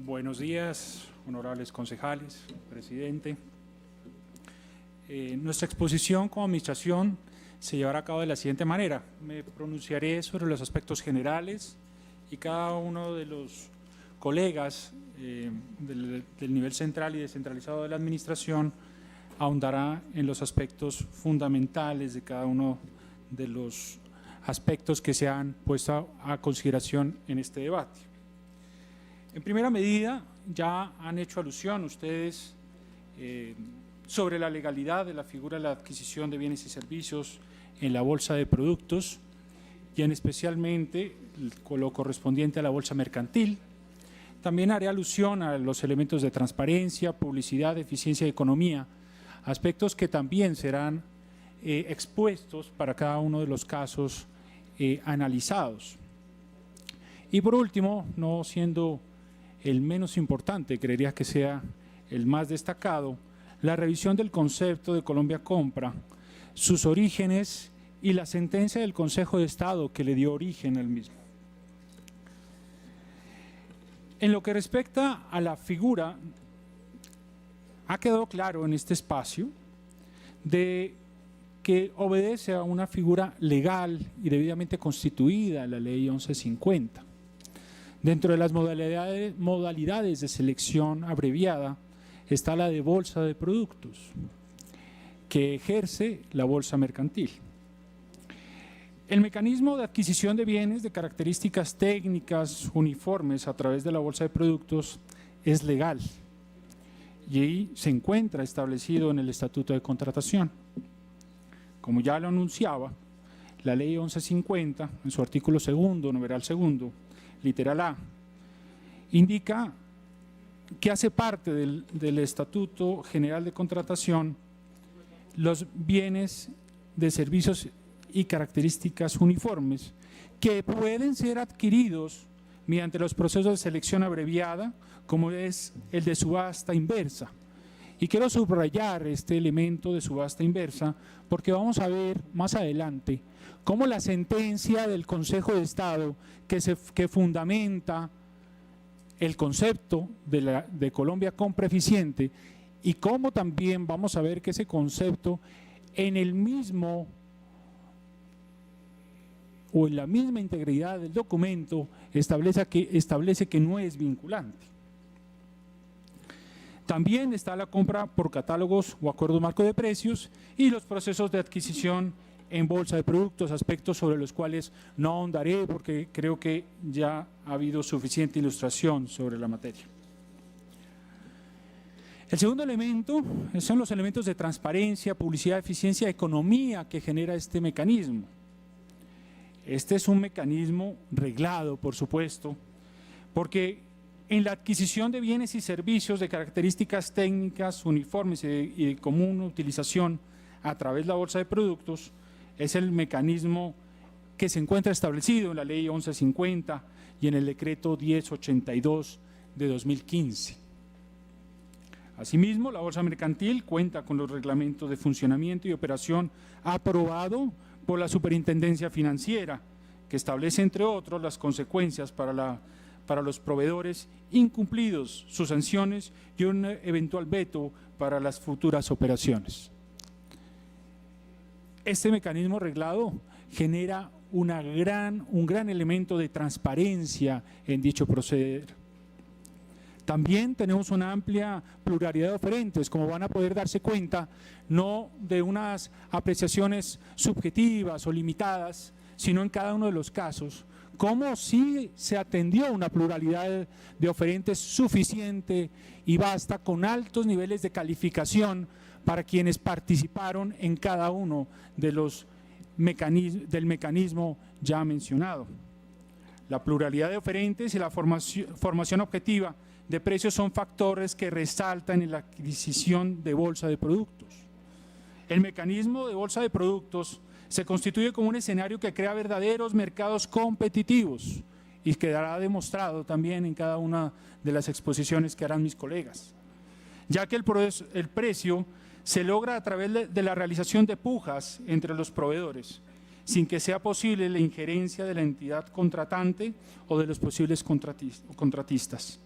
Buenos días, honorables concejales, presidente. Nuestra exposición como administración se llevará a cabo de la siguiente manera. Me pronunciaré sobre los aspectos generales y cada uno de los colegas del nivel central y descentralizado de la administración ahondará en los aspectos fundamentales de cada uno de los aspectos que se han puesto a consideración en este debate. En primera medida, ya han hecho alusión ustedes sobre la legalidad de la figura de la adquisición de bienes y servicios en la bolsa de productos y en especialmente con lo correspondiente a la bolsa mercantil. También haré alusión a los elementos de transparencia, publicidad, eficiencia y economía, aspectos que también serán expuestos para cada uno de los casos analizados. Y por último, no siendo el menos importante, creería que sea el más destacado, la revisión del concepto de Colombia Compra, sus orígenes y la sentencia del Consejo de Estado que le dio origen al mismo. En lo que respecta a la figura, ha quedado claro en este espacio de que obedece a una figura legal y debidamente constituida, la Ley 1150. Dentro de las modalidades de selección abreviada está la de bolsa de productos, que ejerce la bolsa mercantil. El mecanismo de adquisición de bienes de características técnicas uniformes a través de la bolsa de productos es legal y ahí se encuentra establecido en el Estatuto de Contratación. Como ya lo anunciaba, la Ley 1150, en su artículo segundo, numeral segundo, literal A, indica que hace parte del Estatuto General de Contratación los bienes de servicios y características uniformes que pueden ser adquiridos mediante los procesos de selección abreviada, como es el de subasta inversa. Y quiero subrayar este elemento de subasta inversa porque vamos a ver más adelante cómo la sentencia del Consejo de Estado que fundamenta el concepto de Colombia Compra Eficiente y cómo también vamos a ver que ese concepto en el mismo o en la misma integridad del documento establece que no es vinculante. También está la compra por catálogos o acuerdos marco de precios y los procesos de adquisición en bolsa de productos, aspectos sobre los cuales no ahondaré porque creo que ya ha habido suficiente ilustración sobre la materia. El segundo elemento son los elementos de transparencia, publicidad, eficiencia, economía que genera este mecanismo. Este es un mecanismo reglado, por supuesto, porque en la adquisición de bienes y servicios de características técnicas uniformes y de común utilización a través de la bolsa de productos es el mecanismo que se encuentra establecido en la Ley 1150 y en el Decreto 1082 de 2015. Asimismo, la bolsa mercantil cuenta con los reglamentos de funcionamiento y operación aprobado por la Superintendencia Financiera, que establece, entre otros, las consecuencias para los proveedores incumplidos, sus sanciones y un eventual veto para las futuras operaciones. Este mecanismo reglado genera un gran elemento de transparencia en dicho proceder. También tenemos una amplia pluralidad de oferentes, como van a poder darse cuenta, no de unas apreciaciones subjetivas o limitadas, sino en cada uno de los casos, cómo sí se atendió una pluralidad de oferentes suficiente y vasta con altos niveles de calificación para quienes participaron en cada uno de los del mecanismo ya mencionado. La pluralidad de oferentes y la formación objetiva de precios son factores que resaltan en la adquisición de bolsa de productos. El mecanismo de bolsa de productos se constituye como un escenario que crea verdaderos mercados competitivos y quedará demostrado también en cada una de las exposiciones que harán mis colegas, ya que el precio se logra a través de la realización de pujas entre los proveedores, sin que sea posible la injerencia de la entidad contratante o de los posibles contratistas.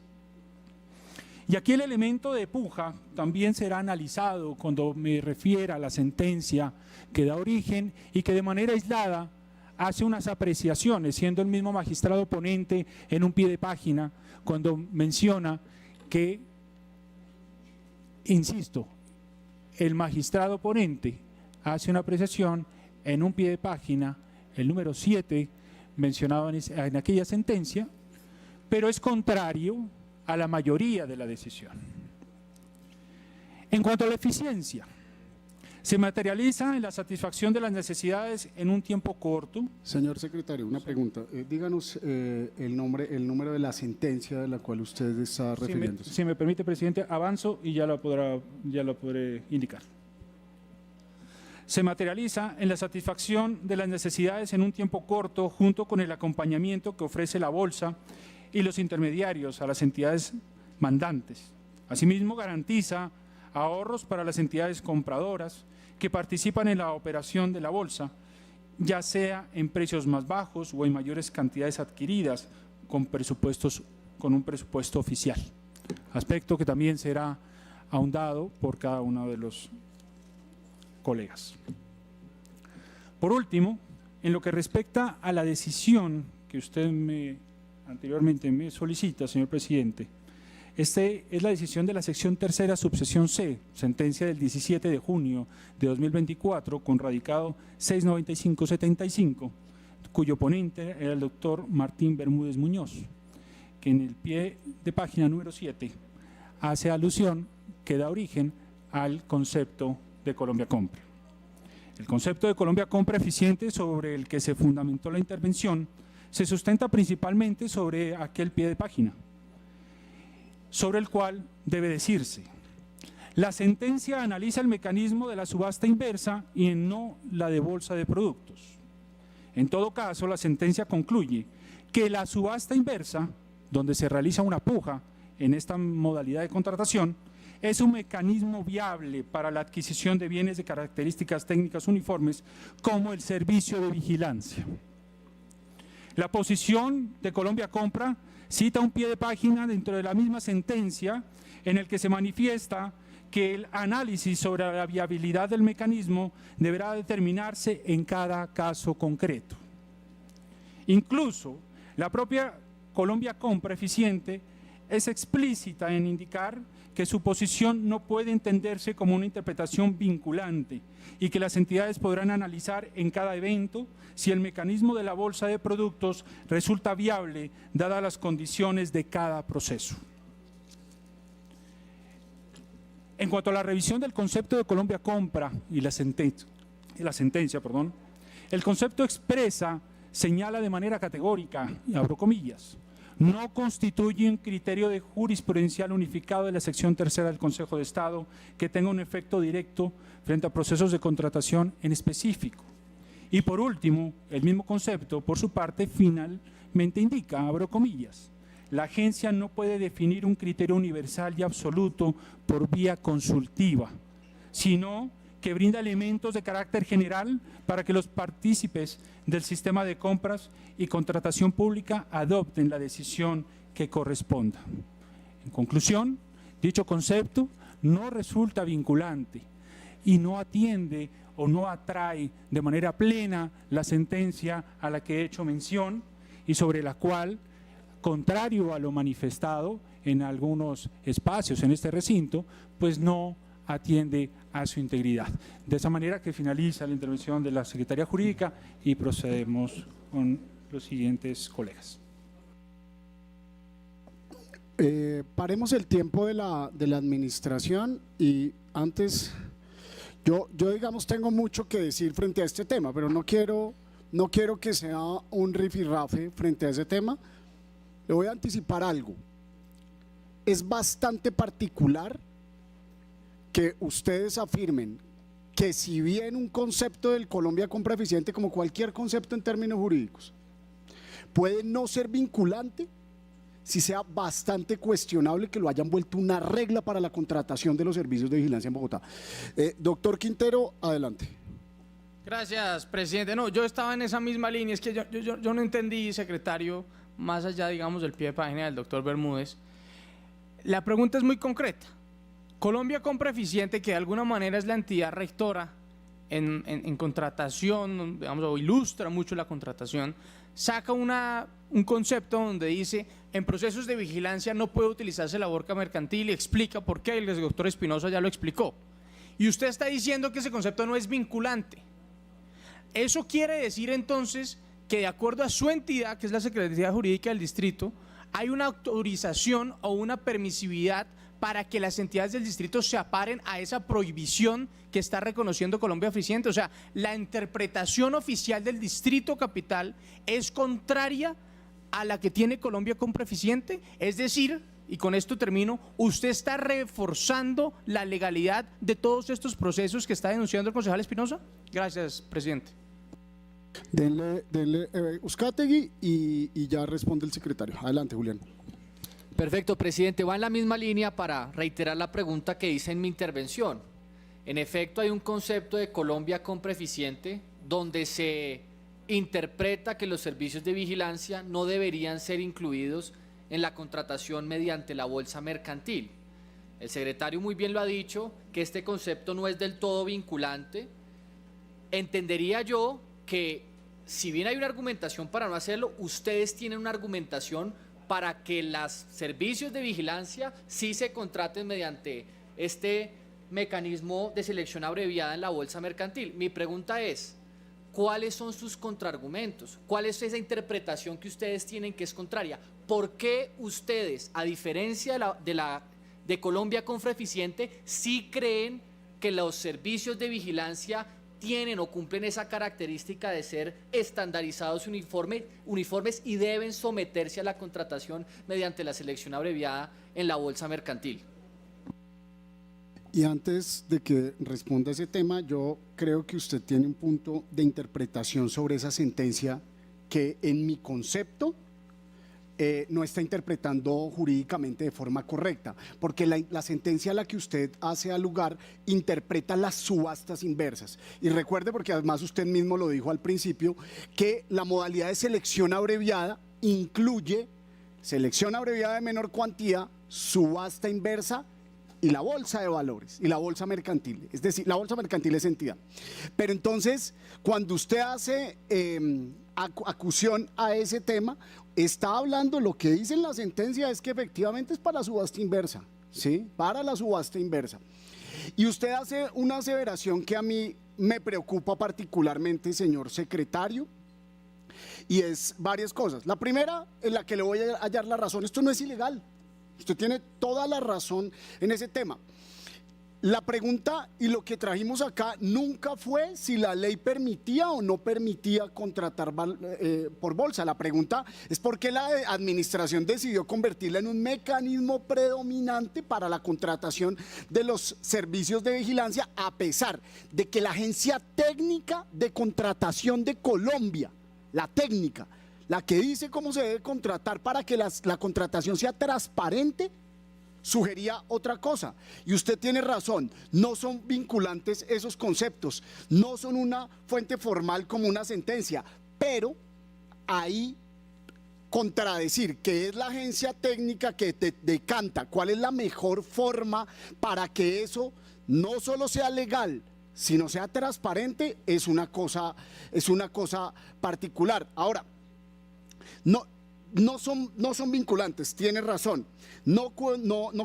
Y aquí el elemento de puja también será analizado cuando me refiera a la sentencia que da origen y que de manera aislada hace unas apreciaciones, siendo el mismo magistrado ponente en un pie de página, cuando menciona que, insisto, el magistrado ponente hace una apreciación en un pie de página, el número 7, mencionado en aquella sentencia, pero es contrario a la mayoría de la decisión. En cuanto a la eficiencia, se materializa en la satisfacción de las necesidades en un tiempo corto. Señor secretario, una pregunta. Díganos el número de la sentencia de la cual usted está refiriéndose. Si me permite, presidente, avanzo y ya lo podré indicar. Se materializa en la satisfacción de las necesidades en un tiempo corto, junto con el acompañamiento que ofrece la Bolsa y los intermediarios a las entidades mandantes. Asimismo, garantiza ahorros para las entidades compradoras que participan en la operación de la Bolsa, ya sea en precios más bajos o en mayores cantidades adquiridas con un presupuesto oficial. Aspecto que también será ahondado por cada uno de los colegas. Por último, en lo que respecta a la decisión que usted anteriormente me solicita, señor presidente, es la decisión de la sección tercera, subsección C, sentencia del 17 de junio de 2024, con radicado 69575, cuyo ponente era el doctor Martín Bermúdez Muñoz, que en el pie de página número 7 hace alusión que da origen al concepto de Colombia Compra. El concepto de Colombia Compra eficiente sobre el que se fundamentó la intervención se sustenta principalmente sobre aquel pie de página, sobre el cual debe decirse: la sentencia analiza el mecanismo de la subasta inversa y no la de bolsa de productos. En todo caso, la sentencia concluye que la subasta inversa, donde se realiza una puja en esta modalidad de contratación, es un mecanismo viable para la adquisición de bienes de características técnicas uniformes, como el servicio de vigilancia. La posición de Colombia Compra cita un pie de página dentro de la misma sentencia en el que se manifiesta que el análisis sobre la viabilidad del mecanismo deberá determinarse en cada caso concreto. Incluso la propia Colombia Compra Eficiente es explícita en indicar que su posición no puede entenderse como una interpretación vinculante y que las entidades podrán analizar en cada evento si el mecanismo de la bolsa de productos resulta viable dadas las condiciones de cada proceso. En cuanto a la revisión del concepto de Colombia Compra y la sentencia, el concepto expresa señala de manera categórica, y abro comillas, no constituye un criterio de jurisprudencial unificado de la sección tercera del Consejo de Estado que tenga un efecto directo frente a procesos de contratación en específico. Y por último, el mismo concepto, por su parte, finalmente indica, abro comillas, la agencia no puede definir un criterio universal y absoluto por vía consultiva, sino que brinda elementos de carácter general para que los partícipes del sistema de compras y contratación pública adopten la decisión que corresponda. En conclusión, dicho concepto no resulta vinculante y no atiende o no atrae de manera plena la sentencia a la que he hecho mención y sobre la cual, contrario a lo manifestado en algunos espacios en este recinto, pues no atiende a su integridad. De esa manera que finaliza la intervención de la Secretaría Jurídica y procedemos con los siguientes colegas. Paremos el tiempo de la administración y antes, yo digamos tengo mucho que decir frente a este tema, pero no quiero que sea un rifirrafe frente a ese tema. Le voy a anticipar algo. Es bastante particular que ustedes afirmen que si bien un concepto del Colombia Compra Eficiente, como cualquier concepto en términos jurídicos, puede no ser vinculante, si sea bastante cuestionable que lo hayan vuelto una regla para la contratación de los servicios de vigilancia en Bogotá. Doctor Quintero, adelante. Gracias, presidente. No, yo estaba en esa misma línea, es que yo no entendí, secretario, más allá, digamos, del pie de página del doctor Bermúdez, La pregunta es muy concreta. Colombia Compra Eficiente, que de alguna manera es la entidad rectora en contratación, digamos, o ilustra mucho la contratación, saca un concepto donde dice: en procesos de vigilancia no puede utilizarse la horca mercantil, y explica por qué. El doctor Espinosa ya lo explicó. Y usted está diciendo que ese concepto no es vinculante. Eso quiere decir entonces que, de acuerdo a su entidad, que es la Secretaría Jurídica del Distrito, hay una autorización o una permisividad para que las entidades del distrito se aparen a esa prohibición que está reconociendo Colombia Eficiente. O sea, la interpretación oficial del Distrito Capital es contraria a la que tiene Colombia Compra Eficiente. Es decir, y con esto termino, usted está reforzando la legalidad de todos estos procesos que está denunciando el concejal Espinosa. Gracias, presidente. Denle Uzcategui y ya responde el secretario. Adelante, Julián. Perfecto, presidente. Va en la misma línea para reiterar la pregunta que hice en mi intervención. En efecto, hay un concepto de Colombia Compra Eficiente donde se interpreta que los servicios de vigilancia no deberían ser incluidos en la contratación mediante la bolsa mercantil. El secretario muy bien lo ha dicho, que este concepto no es del todo vinculante. Entendería yo que, si bien hay una argumentación para no hacerlo, ustedes tienen una argumentación para que los servicios de vigilancia sí se contraten mediante este mecanismo de selección abreviada en la bolsa mercantil. Mi pregunta es: ¿cuáles son sus contraargumentos? ¿Cuál es esa interpretación que ustedes tienen que es contraria? ¿Por qué ustedes, a diferencia de Colombia Compra Eficiente, sí creen que los servicios de vigilancia tienen o cumplen esa característica de ser estandarizados y uniformes y deben someterse a la contratación mediante la selección abreviada en la bolsa mercantil? Y antes de que responda ese tema, yo creo que usted tiene un punto de interpretación sobre esa sentencia que, en mi concepto, no está interpretando jurídicamente de forma correcta, porque la sentencia a la que usted hace alugar interpreta las subastas inversas. Y recuerde, porque además usted mismo lo dijo al principio, que la modalidad de selección abreviada incluye selección abreviada de menor cuantía, subasta inversa y la bolsa de valores y la bolsa mercantil. Es decir, la bolsa mercantil es entidad. Pero entonces, cuando usted hace acusión a ese tema, está hablando, lo que dice en la sentencia es que efectivamente es para la subasta inversa, ¿sí? Para la subasta inversa. Y usted hace una aseveración que a mí me preocupa particularmente, señor secretario, y es varias cosas. La primera, en la que le voy a hallar la razón: esto no es ilegal. Usted tiene toda la razón en ese tema. La pregunta y lo que trajimos acá nunca fue si la ley permitía o no permitía contratar por bolsa. La pregunta es por qué la administración decidió convertirla en un mecanismo predominante para la contratación de los servicios de vigilancia, a pesar de que la Agencia Técnica de Contratación de Colombia, la técnica, la que dice cómo se debe contratar para que la contratación sea transparente, sugería otra cosa. Y usted tiene razón, no son vinculantes esos conceptos, no son una fuente formal como una sentencia, pero ahí contradecir que es la agencia técnica que te decanta cuál es la mejor forma para que eso no solo sea legal, sino sea transparente, es una cosa particular. Ahora, no son vinculantes, tiene razón, no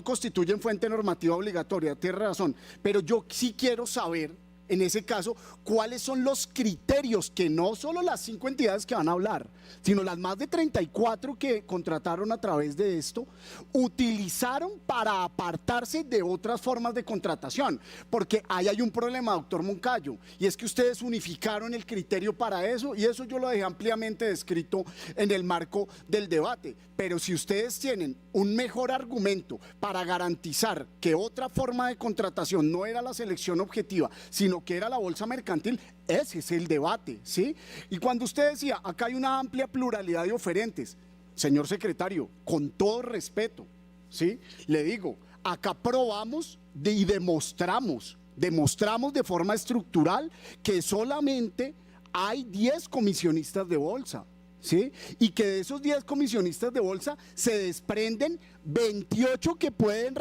constituyen fuente normativa obligatoria, tiene razón, pero yo sí quiero saber, en ese caso, cuáles son los criterios que no solo las 5 entidades que van a hablar, sino las más de 34 que contrataron a través de esto, utilizaron para apartarse de otras formas de contratación, porque ahí hay un problema, doctor Moncayo, y es que ustedes unificaron el criterio para eso, y eso yo lo dejé ampliamente descrito en el marco del debate. Pero si ustedes tienen un mejor argumento para garantizar que otra forma de contratación no era la selección objetiva, sino que era la bolsa mercantil, ese es el debate, ¿sí? Y cuando usted decía, acá hay una amplia pluralidad de oferentes, señor secretario, con todo respeto, ¿sí? Le digo, acá probamos y demostramos de forma estructural que solamente hay 10 comisionistas de bolsa. ¿sí? Y que de esos 10 comisionistas de bolsa se desprenden 28 que pueden,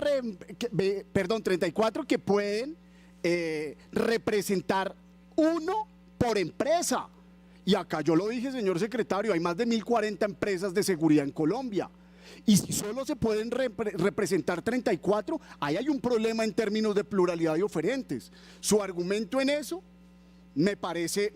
34 que pueden representar uno por empresa. Y acá yo lo dije, señor secretario, hay más de 1.040 empresas de seguridad en Colombia. Y si solo se pueden representar 34, ahí hay un problema en términos de pluralidad de oferentes. Su argumento en eso me parece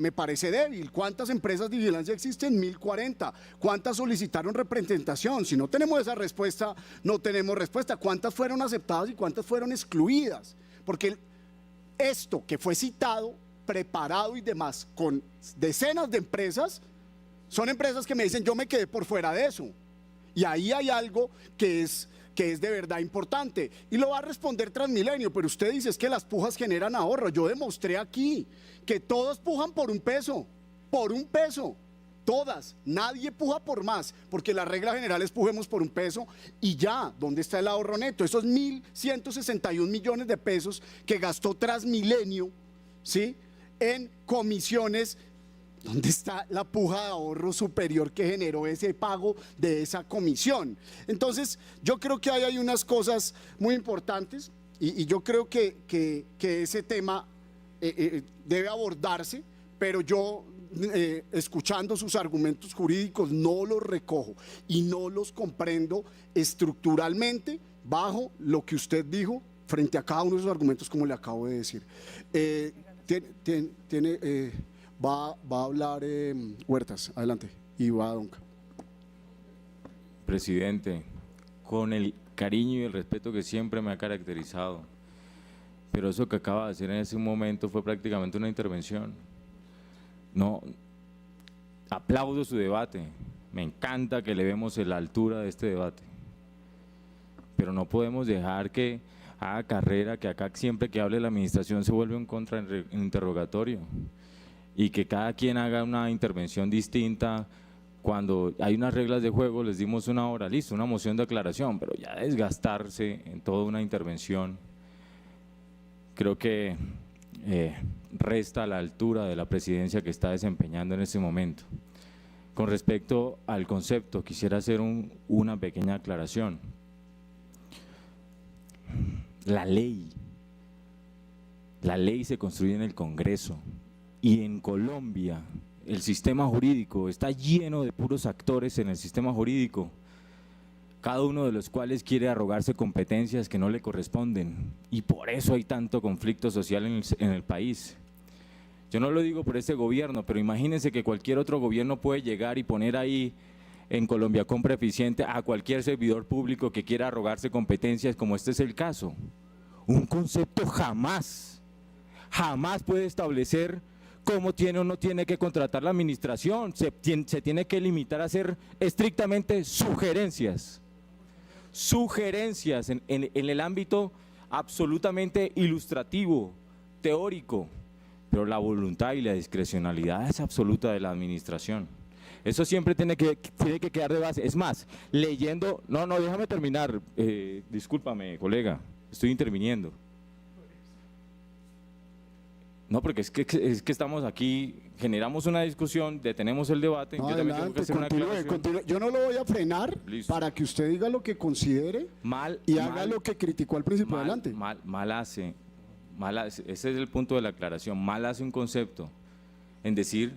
débil. ¿Cuántas empresas de vigilancia existen? 1.040. ¿Cuántas solicitaron representación? Si no tenemos esa respuesta, no tenemos respuesta. ¿Cuántas fueron aceptadas y cuántas fueron excluidas? Porque esto que fue citado, preparado y demás, con decenas de empresas, son empresas que me dicen, yo me quedé por fuera de eso. Y ahí hay algo que es de verdad importante. Y lo va a responder Transmilenio, pero usted dice es que las pujas generan ahorro. Yo demostré aquí que todos pujan por un peso, todas. Nadie puja por más, porque la regla general es pujemos por un peso y ya. ¿Dónde está el ahorro neto? Esos 1.161 millones de pesos que gastó Transmilenio, ¿sí?, en comisiones. ¿Dónde está la puja de ahorro superior que generó ese pago de esa comisión? Entonces, yo creo que ahí hay unas cosas muy importantes y yo creo que ese tema debe abordarse, pero yo, escuchando sus argumentos jurídicos, no los recojo y no los comprendo estructuralmente bajo lo que usted dijo frente a cada uno de esos argumentos, como le acabo de decir. Va a hablar Huertas, adelante, y va Donca. Presidente, con el cariño y el respeto que siempre me ha caracterizado, pero eso que acaba de hacer en ese momento fue prácticamente una intervención. No, aplaudo su debate, me encanta que le vemos la altura de este debate, pero no podemos dejar que haga carrera, que acá siempre que hable la administración se vuelve un contrainterrogatorio. Y que cada quien haga una intervención distinta. Cuando hay unas reglas de juego, les dimos una hora, listo, una moción de aclaración, pero ya desgastarse en toda una intervención, creo que resta a la altura de la presidencia que está desempeñando en este momento. Con respecto al concepto, quisiera hacer una pequeña aclaración. La ley se construye en el Congreso. Y en Colombia el sistema jurídico está lleno de puros actores en el sistema jurídico, cada uno de los cuales quiere arrogarse competencias que no le corresponden, y por eso hay tanto conflicto social en el país. Yo no lo digo por este gobierno, pero imagínense que cualquier otro gobierno puede llegar y poner ahí en Colombia Compra Eficiente a cualquier servidor público que quiera arrogarse competencias, como este es el caso. Un concepto jamás puede establecer cómo tiene o no tiene que contratar la administración. Se tiene que limitar a hacer estrictamente sugerencias en el ámbito absolutamente ilustrativo, teórico, pero la voluntad y la discrecionalidad es absoluta de la administración. Eso siempre tiene que quedar de base. Es más, leyendo, no, déjame terminar, discúlpame, colega, estoy interviniendo. No, porque es que estamos aquí, generamos una discusión, detenemos el debate. No, yo también tengo que hacer una aclaración. Continúe. Yo no lo voy a frenar. Listo. Para que usted diga lo que considere y haga lo que criticó al principio. Adelante. Mal hace, ese es el punto de la aclaración, mal hace un concepto en decir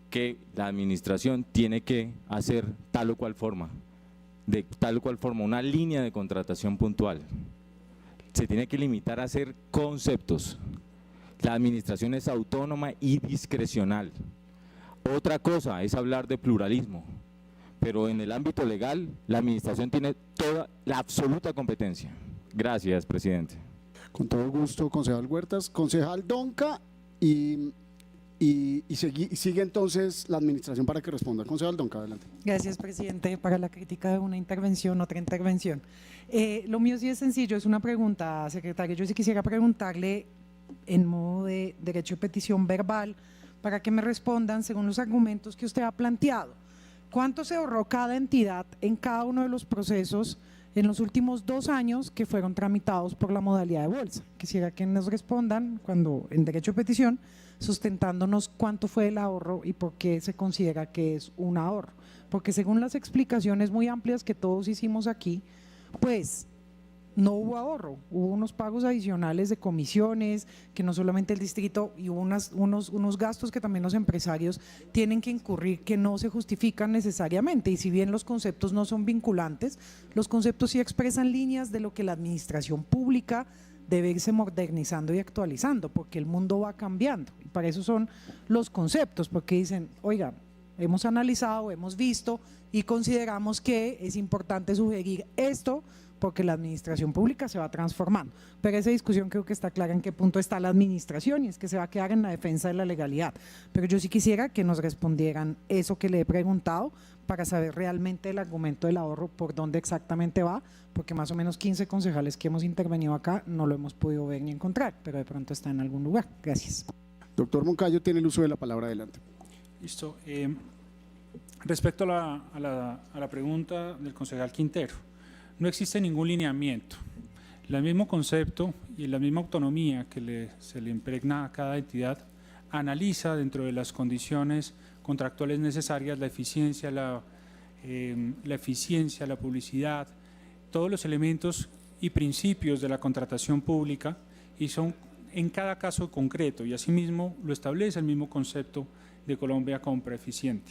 que la administración tiene que hacer tal o cual forma, una línea de contratación puntual. Se tiene que limitar a hacer conceptos. La administración es autónoma y discrecional. Otra cosa es hablar de pluralismo, pero en el ámbito legal la administración tiene toda la absoluta competencia. Gracias, presidente. Con todo gusto, concejal Huertas. Concejal Donca y sigue entonces la administración para que responda. Concejal Donca, adelante. Gracias, presidente. Para la crítica de una intervención, otra intervención. Lo mío sí es sencillo, es una pregunta, secretario. Yo sí quisiera preguntarle en modo de derecho de petición verbal para que me respondan según los argumentos que usted ha planteado. ¿Cuánto se ahorró cada entidad en cada uno de los procesos en los últimos 2 años que fueron tramitados por la modalidad de bolsa? Quisiera que nos respondan cuando en derecho de petición sustentándonos cuánto fue el ahorro y por qué se considera que es un ahorro. Porque según las explicaciones muy amplias que todos hicimos aquí, pues no hubo ahorro, hubo unos pagos adicionales de comisiones, que no solamente el distrito, y hubo unos gastos que también los empresarios tienen que incurrir que no se justifican necesariamente. Y si bien los conceptos no son vinculantes, los conceptos sí expresan líneas de lo que la administración pública debe irse modernizando y actualizando, porque el mundo va cambiando. Y para eso son los conceptos, porque dicen, oiga, hemos analizado, hemos visto y consideramos que es importante sugerir esto porque la administración pública se va transformando. Pero esa discusión creo que está clara en qué punto está la administración, y es que se va a quedar en la defensa de la legalidad. Pero yo sí quisiera que nos respondieran eso que le he preguntado para saber realmente el argumento del ahorro, por dónde exactamente va, porque más o menos 15 concejales que hemos intervenido acá no lo hemos podido ver ni encontrar, pero de pronto está en algún lugar. Gracias. Doctor Moncayo tiene el uso de la palabra, adelante. Listo. Respecto a la pregunta del concejal Quintero, no existe ningún lineamiento. El mismo concepto y la misma autonomía que se le impregna a cada entidad analiza dentro de las condiciones contractuales necesarias la eficiencia, la publicidad, todos los elementos y principios de la contratación pública, y son en cada caso concreto, y asimismo lo establece el mismo concepto de Colombia Compra Eficiente.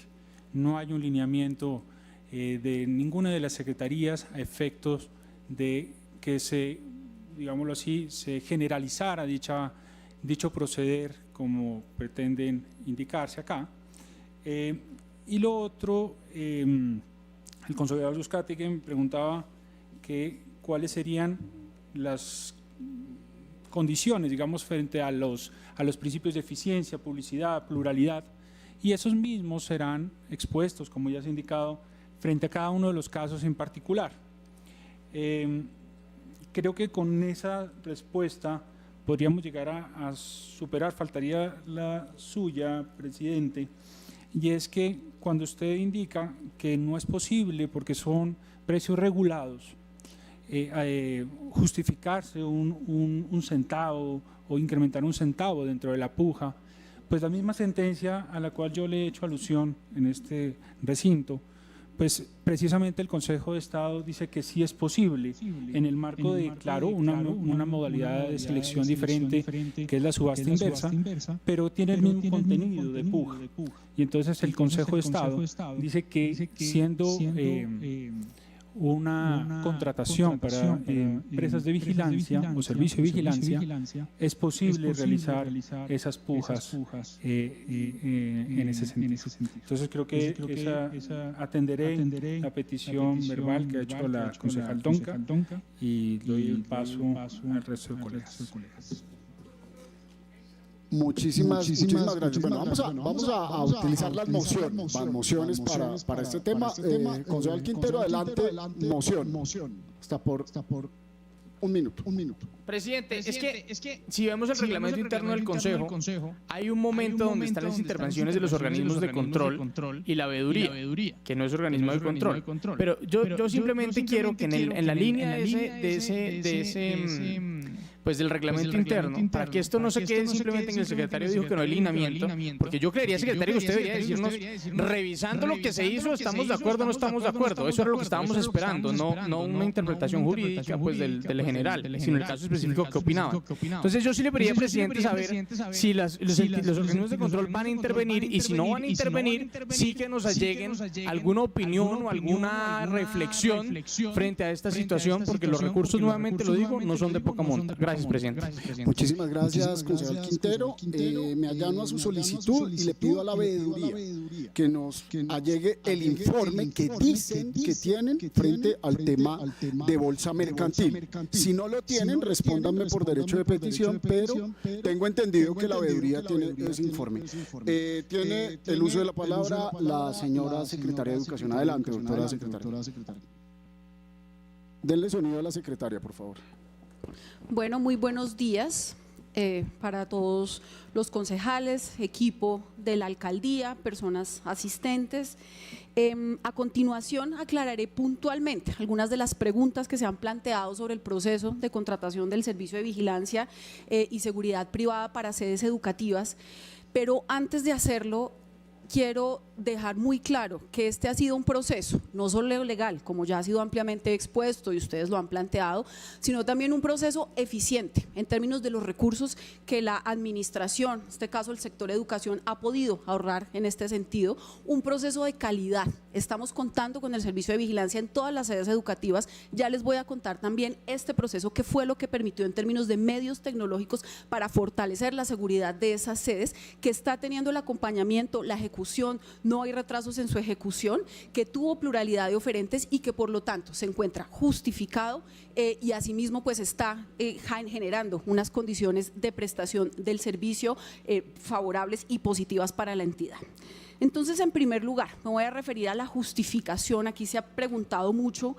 No hay un lineamiento de ninguna de las secretarías a efectos de que se, digámoslo así, se generalizara dicho proceder como pretenden indicarse acá. Y lo otro, el concejal Buscati que me preguntaba cuáles serían las condiciones, digamos, frente a los principios de eficiencia, publicidad, pluralidad, y esos mismos serán expuestos, como ya se ha indicado, frente a cada uno de los casos en particular. Creo que con esa respuesta podríamos llegar a superar, faltaría la suya, presidente, y es que cuando usted indica que no es posible, porque son precios regulados, justificarse un centavo o incrementar un centavo dentro de la puja, pues la misma sentencia a la cual yo le he hecho alusión en este recinto, pues precisamente el Consejo de Estado dice que sí es posible en el marco de, claro, una modalidad de selección diferente que es la subasta inversa, pero tiene el mismo contenido de puja. Y entonces el Consejo de Estado dice que siendo una contratación para empresas de vigilancia o servicio de vigilancia, es posible realizar esas pujas en ese sentido. Entonces creo que atenderé la petición verbal que ha hecho la concejal Donca y doy el paso al resto de colegas. Muchísimas gracias. Bueno, vamos a utilizar las mociones para este tema. Concejal Quintero, adelante, moción. Está por un minuto. Presidente, es que si vemos el reglamento interno del Consejo, hay un momento donde están las intervenciones de los organismos de control y la veeduría, que no es organismo de control. Pero yo simplemente quiero que en la línea de ese pues del reglamento interno, para que esto no se quede simplemente en el secretario dijo que no hay lineamiento, porque yo creería, secretario, que usted debería decirnos, revisando lo que se hizo, ¿estamos de acuerdo o no estamos de acuerdo? Eso era lo que estábamos esperando, no una interpretación jurídica pues del general, sino el caso específico que opinaban. Entonces yo sí le pediría, presidente, saber si los organismos de control van a intervenir, y si no van a intervenir, sí que nos alleguen alguna opinión o alguna reflexión frente a esta situación, porque los recursos, nuevamente lo digo, no son de poca monta. Gracias, presidente. Muchísimas gracias, concejal Quintero. Me allano a su solicitud y le pido a la veeduría que nos allegue el informe que dicen que tienen frente al tema de bolsa mercantil. Si no lo tienen, respóndanme por derecho de petición, pero tengo entendido que la veeduría tiene ese informe. Tiene el uso de la palabra la señora secretaria de Educación. Adelante, doctora secretaria. Denle sonido a la secretaria, por favor. Bueno, muy buenos días. para todos los concejales, equipo de la alcaldía, personas asistentes. A continuación aclararé puntualmente algunas de las preguntas que se han planteado sobre el proceso de contratación del servicio de vigilancia y seguridad privada para sedes educativas, pero antes de hacerlo quiero dejar muy claro que este ha sido un proceso, no solo legal, como ya ha sido ampliamente expuesto y ustedes lo han planteado, sino también un proceso eficiente en términos de los recursos que la administración, en este caso el sector educación, ha podido ahorrar en este sentido, un proceso de calidad. Estamos contando con el servicio de vigilancia en todas las sedes educativas, ya les voy a contar también este proceso que fue lo que permitió en términos de medios tecnológicos para fortalecer la seguridad de esas sedes, que está teniendo el acompañamiento, la ejecución, no hay retrasos en su ejecución, que tuvo pluralidad de oferentes y que por lo tanto se encuentra justificado y asimismo pues está generando unas condiciones de prestación del servicio favorables y positivas para la entidad. Entonces, en primer lugar, me voy a referir a la justificación. Aquí se ha preguntado mucho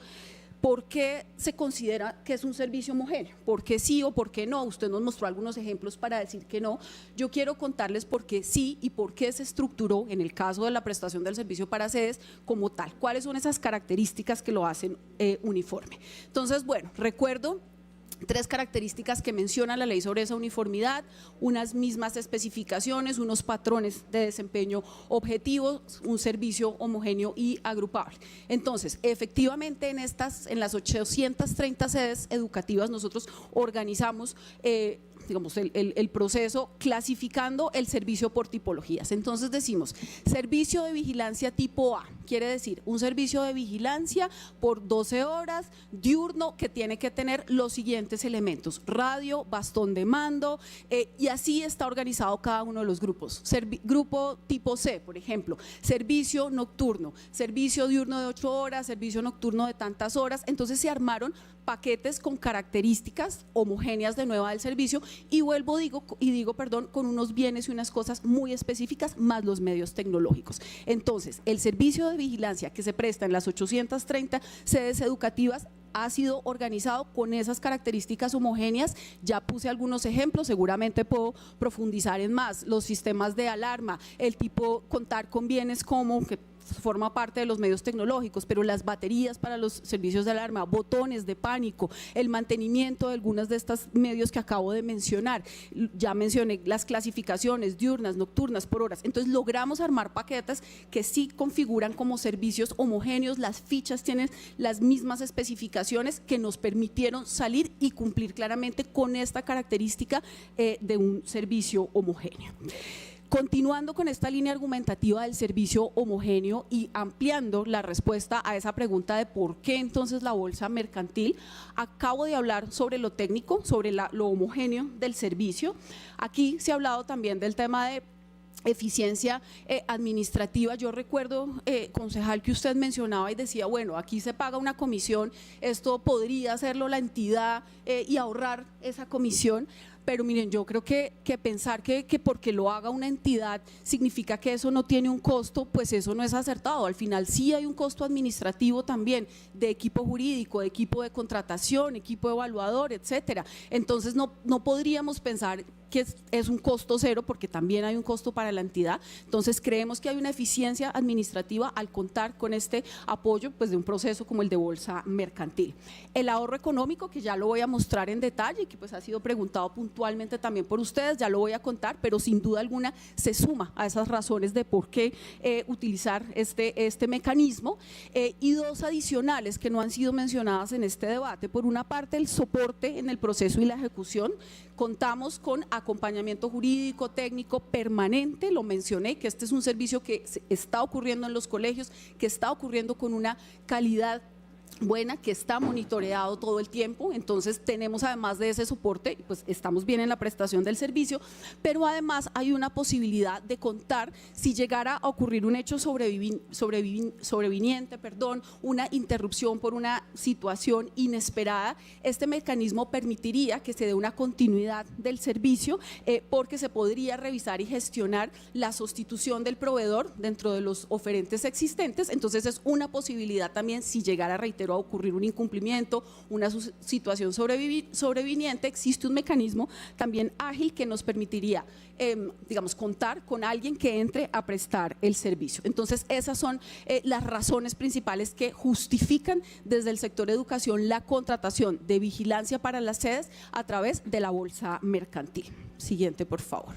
¿por qué se considera que es un servicio homogéneo? ¿Por qué sí o por qué no? Usted nos mostró algunos ejemplos para decir que no. Yo quiero contarles por qué sí y por qué se estructuró en el caso de la prestación del servicio para sedes como tal. ¿Cuáles son esas características que lo hacen uniforme? Entonces, bueno, recuerdo 3 características que menciona la ley sobre esa uniformidad, unas mismas especificaciones, unos patrones de desempeño objetivos, un servicio homogéneo y agrupable. Entonces, efectivamente en las 830 sedes educativas nosotros organizamos digamos, el proceso clasificando el servicio por tipologías. Entonces decimos, servicio de vigilancia tipo A, quiere decir un servicio de vigilancia por 12 horas, diurno, que tiene que tener los siguientes elementos: radio, bastón de mando, y así está organizado cada uno de los grupos. Grupo tipo C, por ejemplo, servicio nocturno, servicio diurno de 8 horas, servicio nocturno de tantas horas. Entonces se armaron paquetes con características homogéneas de nueva del servicio y digo, con unos bienes y unas cosas muy específicas más los medios tecnológicos. Entonces, el servicio de vigilancia que se presta en las 830 sedes educativas ha sido organizado con esas características homogéneas. Ya puse algunos ejemplos, seguramente puedo profundizar en más. Los sistemas de alarma, el tipo contar con bienes como que forma parte de los medios tecnológicos, pero las baterías para los servicios de alarma, botones de pánico, el mantenimiento de algunos de estos medios que acabo de mencionar, ya mencioné las clasificaciones diurnas, nocturnas, por horas. Entonces logramos armar paquetes que sí configuran como servicios homogéneos, las fichas tienen las mismas especificaciones que nos permitieron salir y cumplir claramente con esta característica de un servicio homogéneo. Continuando con esta línea argumentativa del servicio homogéneo y ampliando la respuesta a esa pregunta de por qué entonces la bolsa mercantil, acabo de hablar sobre lo técnico, sobre lo homogéneo del servicio. Aquí se ha hablado también del tema de eficiencia administrativa. Yo recuerdo, concejal, que usted mencionaba y decía, bueno, aquí se paga una comisión, esto podría hacerlo la entidad y ahorrar esa comisión. Pero miren, yo creo que pensar que porque lo haga una entidad significa que eso no tiene un costo, pues eso no es acertado. Al final sí hay un costo administrativo también, de equipo jurídico, de equipo de contratación, equipo evaluador, etcétera. Entonces no podríamos pensar que es un costo cero, porque también hay un costo para la entidad. Entonces creemos que hay una eficiencia administrativa al contar con este apoyo, pues, de un proceso como el de bolsa mercantil. El ahorro económico, que ya lo voy a mostrar en detalle, que pues ha sido preguntado puntualmente también por ustedes, ya lo voy a contar, pero sin duda alguna se suma a esas razones de por qué utilizar este mecanismo. Y 2 adicionales que no han sido mencionadas en este debate. Por una parte, el soporte en el proceso y la ejecución. Contamos con acompañamiento jurídico, técnico, permanente, lo mencioné, que este es un servicio que está ocurriendo en los colegios, que está ocurriendo con una calidad buena, que está monitoreado todo el tiempo. Entonces tenemos, además de ese soporte, pues estamos bien en la prestación del servicio, pero además hay una posibilidad de contar si llegara a ocurrir un hecho sobreviniente, una interrupción por una situación inesperada. Este mecanismo permitiría que se dé una continuidad del servicio, porque se podría revisar y gestionar la sustitución del proveedor dentro de los oferentes existentes. Entonces es una posibilidad también si llegara, reitero, a ocurrir un incumplimiento, una situación sobreviniente, existe un mecanismo también ágil que nos permitiría, digamos, contar con alguien que entre a prestar el servicio. Entonces, esas son las razones principales que justifican desde el sector educación la contratación de vigilancia para las sedes a través de la bolsa mercantil. Siguiente, por favor.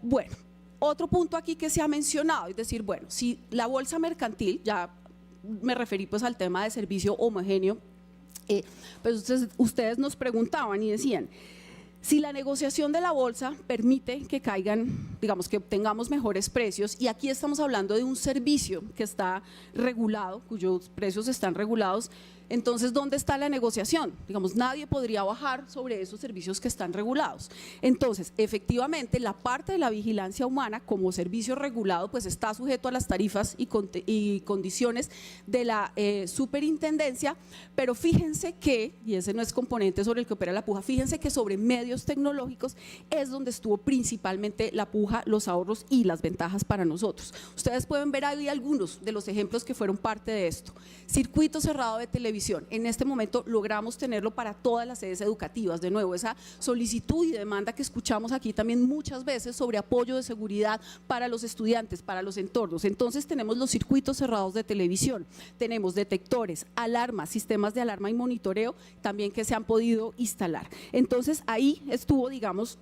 Bueno, otro punto aquí que se ha mencionado, es decir, bueno, si la bolsa mercantil, ya me referí pues al tema de servicio homogéneo, pues ustedes nos preguntaban y decían, si la negociación de la bolsa permite que caigan, digamos, que obtengamos mejores precios, y aquí estamos hablando de un servicio que está regulado, cuyos precios están regulados, entonces, ¿dónde está la negociación? Digamos, nadie podría bajar sobre esos servicios que están regulados. Entonces, efectivamente, la parte de la vigilancia humana como servicio regulado, pues está sujeto a las tarifas y condiciones de la superintendencia, pero fíjense que, y ese no es componente sobre el que opera la puja, fíjense que sobre medios tecnológicos es donde estuvo principalmente la puja, los ahorros y las ventajas para nosotros. Ustedes pueden ver ahí algunos de los ejemplos que fueron parte de esto. Circuito cerrado de televisión. En este momento logramos tenerlo para todas las sedes educativas. De nuevo, esa solicitud y demanda que escuchamos aquí también muchas veces sobre apoyo de seguridad para los estudiantes, para los entornos. Entonces tenemos los circuitos cerrados de televisión, tenemos detectores, alarmas, sistemas de alarma y monitoreo también que se han podido instalar. Entonces ahí estuvo, digamos,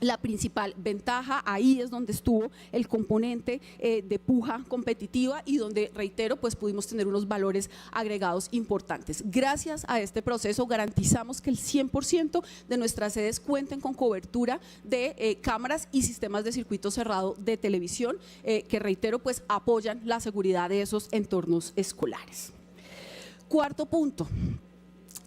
la principal ventaja, ahí es donde estuvo el componente de puja competitiva y donde, reitero, pues pudimos tener unos valores agregados importantes. Gracias a este proceso garantizamos que el 100% de nuestras sedes cuenten con cobertura de cámaras y sistemas de circuito cerrado de televisión que, reitero, pues apoyan la seguridad de esos entornos escolares. Cuarto punto.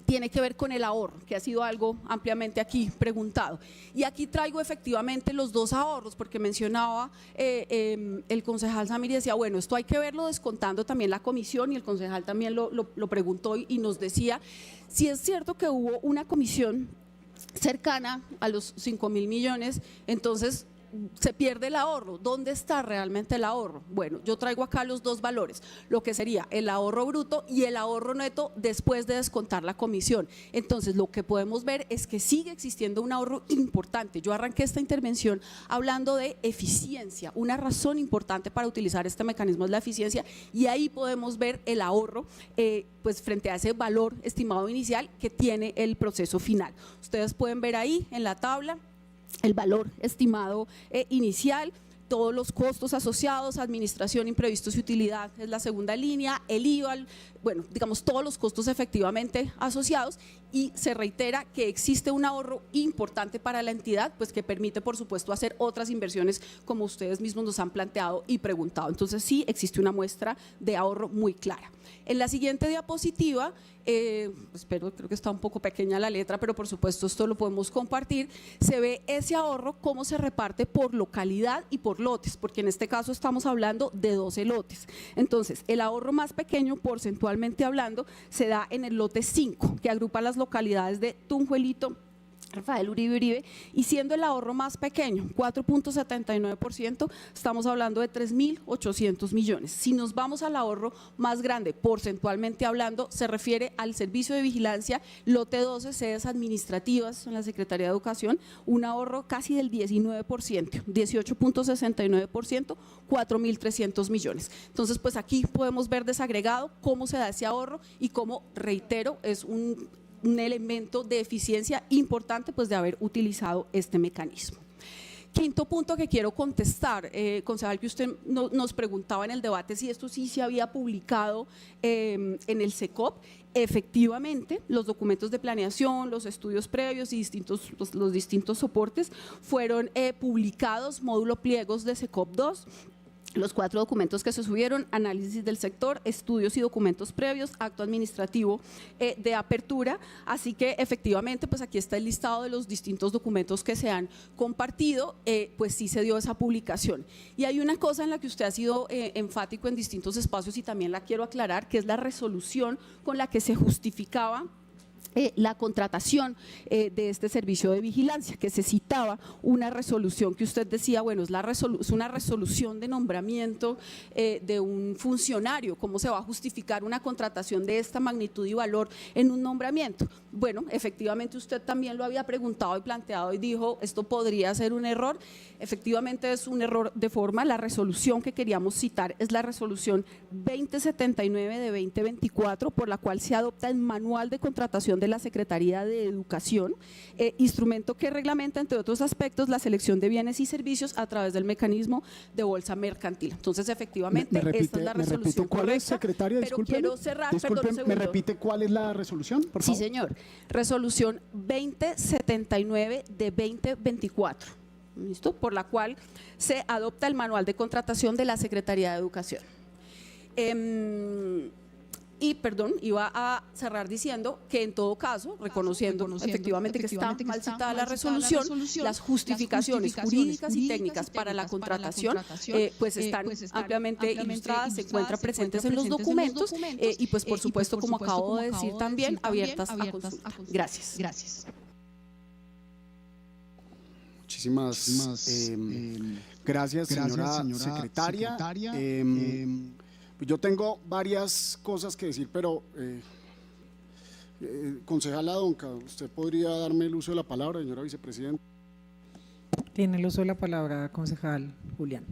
Tiene que ver con el ahorro, que ha sido algo ampliamente aquí preguntado. Y aquí traigo efectivamente los dos ahorros, porque mencionaba el concejal Samir y decía, bueno, esto hay que verlo descontando también la comisión, y el concejal también lo preguntó y nos decía, si es cierto que hubo una comisión cercana a los 5.000 millones, entonces se pierde el ahorro. ¿Dónde está realmente el ahorro? Bueno, yo traigo acá los dos valores, lo que sería el ahorro bruto y el ahorro neto después de descontar la comisión. Entonces, lo que podemos ver es que sigue existiendo un ahorro importante. Yo arranqué esta intervención hablando de eficiencia, una razón importante para utilizar este mecanismo es la eficiencia, y ahí podemos ver el ahorro pues frente a ese valor estimado inicial que tiene el proceso final. Ustedes pueden ver ahí en la tabla el valor estimado inicial, todos los costos asociados, administración, imprevistos y utilidad es la segunda línea, el IVA, bueno, digamos todos los costos efectivamente asociados, y se reitera que existe un ahorro importante para la entidad, pues que permite por supuesto hacer otras inversiones como ustedes mismos nos han planteado y preguntado. Entonces sí existe una muestra de ahorro muy clara. En la siguiente diapositiva, creo que está un poco pequeña la letra, pero por supuesto esto lo podemos compartir, se ve ese ahorro cómo se reparte por localidad y por lotes, porque en este caso estamos hablando de 12 lotes. Entonces el ahorro más pequeño porcentualmente hablando se da en el lote 5, que agrupa las localidades de Tunjuelito, Rafael Uribe, y siendo el ahorro más pequeño, 4.79%, estamos hablando de 3.800 millones. Si nos vamos al ahorro más grande, porcentualmente hablando, se refiere al servicio de vigilancia, lote 12, sedes administrativas en la Secretaría de Educación, un ahorro casi del 19%, 18.69%, 4.300 millones. Entonces, pues aquí podemos ver desagregado cómo se da ese ahorro y cómo, reitero, es un elemento de eficiencia importante pues de haber utilizado este mecanismo. Quinto punto que quiero contestar, concejal, que usted nos preguntaba en el debate si esto sí se había publicado en el SECOP. Efectivamente, los documentos de planeación, los estudios previos y los distintos soportes fueron publicados, módulo pliegos de SECOP 2, los 4 documentos que se subieron, análisis del sector, estudios y documentos previos, acto administrativo de apertura, así que efectivamente pues aquí está el listado de los distintos documentos que se han compartido, pues sí se dio esa publicación. Y hay una cosa en la que usted ha sido enfático en distintos espacios y también la quiero aclarar, que es la resolución con la que se justificaba la contratación de este servicio de vigilancia, que se citaba una resolución que usted decía, bueno, es una resolución de nombramiento de un funcionario, ¿cómo se va a justificar una contratación de esta magnitud y valor en un nombramiento? Bueno, efectivamente usted también lo había preguntado y planteado y dijo, esto podría ser un error. Efectivamente es un error de forma. La resolución que queríamos citar es la resolución 2079 de 2024, por la cual se adopta el manual de contratación de la Secretaría de Educación, instrumento que reglamenta, entre otros aspectos, la selección de bienes y servicios a través del mecanismo de bolsa mercantil. Entonces, efectivamente, esta es la resolución ¿Cuál es, correcta, secretaria? pero Discúlpeme. quiero cerrar, Discúlpeme, perdón un segundo. ¿me repite cuál es la resolución, por Sí, favor? señor. Resolución 2079 de 2024, ¿listo? Por la cual se adopta el manual de contratación de la Secretaría de Educación. Y, perdón, iba a cerrar diciendo que en todo caso, reconociendo efectivamente que está mal citada la resolución, las justificaciones jurídicas y técnicas para la contratación pues están ampliamente ilustradas, se encuentran presentes en los documentos y pues por supuesto, como acabo de decir también, abiertas a consulta. Gracias. Muchísimas gracias, señora secretaria. Yo tengo varias cosas que decir, pero concejala Donca, ¿usted podría darme el uso de la palabra, señora vicepresidenta? Tiene el uso de la palabra, concejal Julián.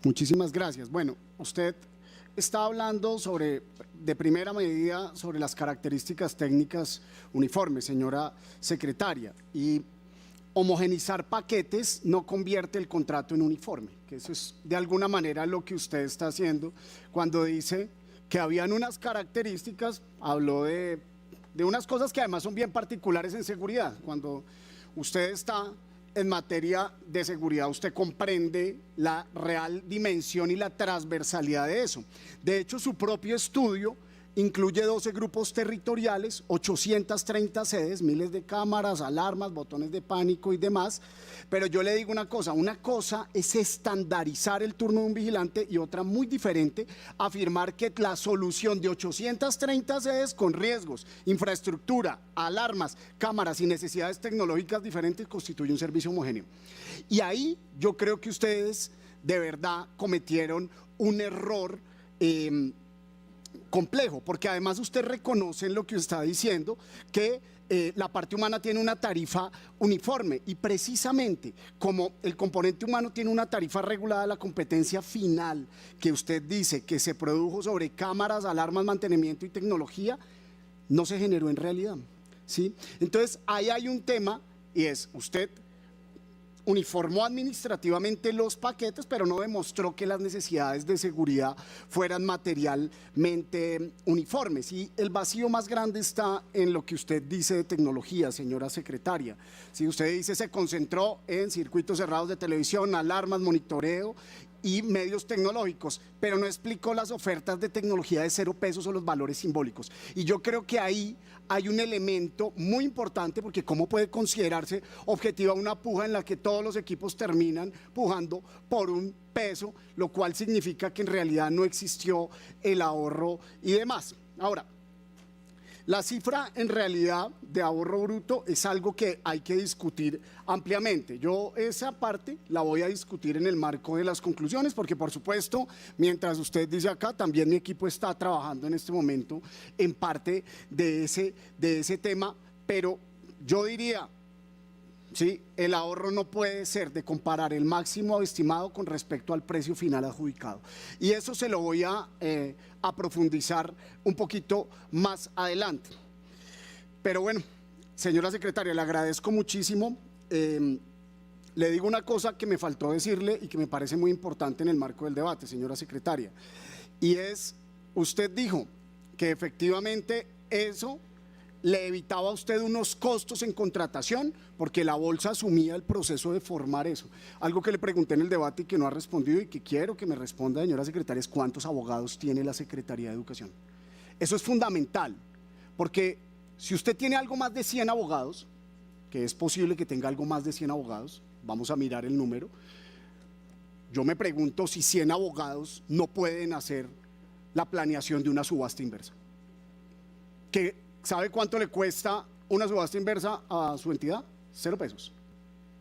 Muchísimas gracias. Bueno, usted está hablando de primera medida sobre las características técnicas uniformes, señora secretaria, y homogenizar paquetes no convierte el contrato en uniforme, que eso es de alguna manera lo que usted está haciendo cuando dice que habían unas características, habló de unas cosas que además son bien particulares en seguridad. Cuando usted está en materia de seguridad, usted comprende la real dimensión y la transversalidad de eso. De hecho, su propio estudio incluye 12 grupos territoriales, 830 sedes, miles de cámaras, alarmas, botones de pánico y demás. Pero yo le digo una cosa es estandarizar el turno de un vigilante y otra muy diferente, afirmar que la solución de 830 sedes con riesgos, infraestructura, alarmas, cámaras y necesidades tecnológicas diferentes constituye un servicio homogéneo. Y ahí yo creo que ustedes de verdad cometieron un error complejo, porque además usted reconoce en lo que está diciendo que la parte humana tiene una tarifa uniforme y precisamente como el componente humano tiene una tarifa regulada, la competencia final que usted dice que se produjo sobre cámaras, alarmas, mantenimiento y tecnología no se generó en realidad, ¿sí? Entonces ahí hay un tema y es usted uniformó administrativamente los paquetes, pero no demostró que las necesidades de seguridad fueran materialmente uniformes. Y el vacío más grande está en lo que usted dice de tecnología, señora secretaria. Si usted dice se concentró en circuitos cerrados de televisión, alarmas, monitoreo y medios tecnológicos, pero no explicó las ofertas de tecnología de 0 pesos o los valores simbólicos. Y yo creo que ahí hay un elemento muy importante, porque cómo puede considerarse objetiva una puja en la que todos los equipos terminan pujando por un peso, lo cual significa que en realidad no existió el ahorro y demás. Ahora, la cifra en realidad de ahorro bruto es algo que hay que discutir ampliamente. Yo esa parte la voy a discutir en el marco de las conclusiones, porque por supuesto, mientras usted dice acá, también mi equipo está trabajando en este momento en parte de ese tema, pero yo diría, sí, el ahorro no puede ser de comparar el máximo estimado con respecto al precio final adjudicado. Y eso se lo voy a profundizar un poquito más adelante. Pero bueno, señora secretaria, le agradezco muchísimo. Le digo una cosa que me faltó decirle y que me parece muy importante en el marco del debate, señora secretaria, y es, usted dijo que efectivamente eso le evitaba a usted unos costos en contratación porque la bolsa asumía el proceso de formar eso. Algo que le pregunté en el debate y que no ha respondido y que quiero que me responda, señora secretaria, es ¿cuántos abogados tiene la Secretaría de Educación? Eso es fundamental, porque si usted tiene algo más de 100 abogados, que es posible que tenga algo más de 100 abogados, vamos a mirar el número, yo me pregunto si 100 abogados no pueden hacer la planeación de una subasta inversa. Que ¿Sabe cuánto le cuesta una subasta inversa a su entidad? 0 pesos.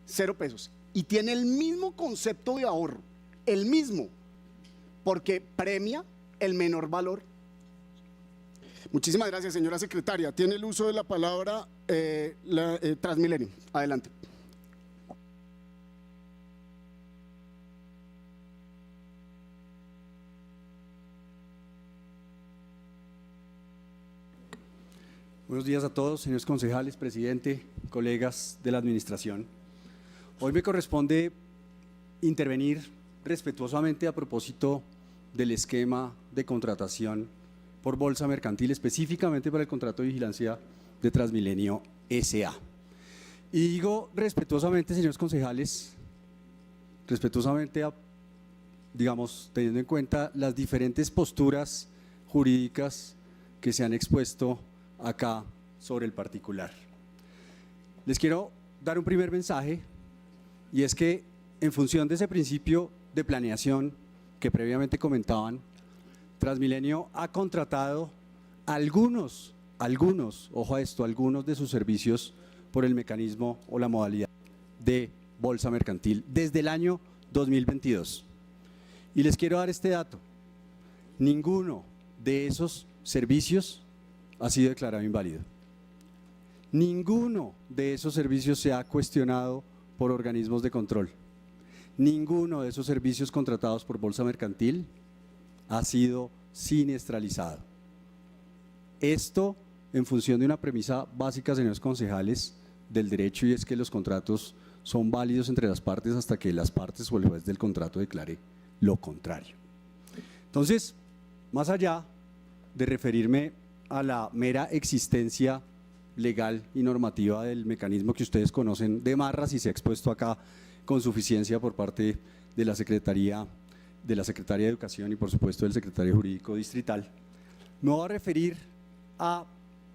0 pesos. Y tiene el mismo concepto de ahorro, el mismo, porque premia el menor valor. Muchísimas gracias, señora secretaria. Tiene el uso de la palabra Transmilenio. Adelante. Buenos días a todos, señores concejales, presidente, colegas de la administración. Hoy me corresponde intervenir respetuosamente a propósito del esquema de contratación por bolsa mercantil, específicamente para el contrato de vigilancia de Transmilenio S.A. Y digo respetuosamente, señores concejales, respetuosamente, digamos, teniendo en cuenta las diferentes posturas jurídicas que se han expuesto acá sobre el particular. Les quiero dar un primer mensaje, y es que en función de ese principio de planeación que previamente comentaban, Transmilenio ha contratado algunos, ojo a esto, algunos de sus servicios por el mecanismo o la modalidad de bolsa mercantil desde el año 2022. Y les quiero dar este dato: ninguno de esos servicios ha sido declarado inválido. Ninguno de esos servicios se ha cuestionado por organismos de control. Ninguno de esos servicios contratados por bolsa mercantil ha sido siniestralizado. Esto en función de una premisa básica, señores concejales, del derecho, y es que los contratos son válidos entre las partes hasta que las partes o el juez del contrato declare lo contrario. Entonces, más allá de referirme a la mera existencia legal y normativa del mecanismo que ustedes conocen de marras y se ha expuesto acá con suficiencia por parte de la Secretaría de Educación y por supuesto del Secretario Jurídico Distrital, me voy a referir a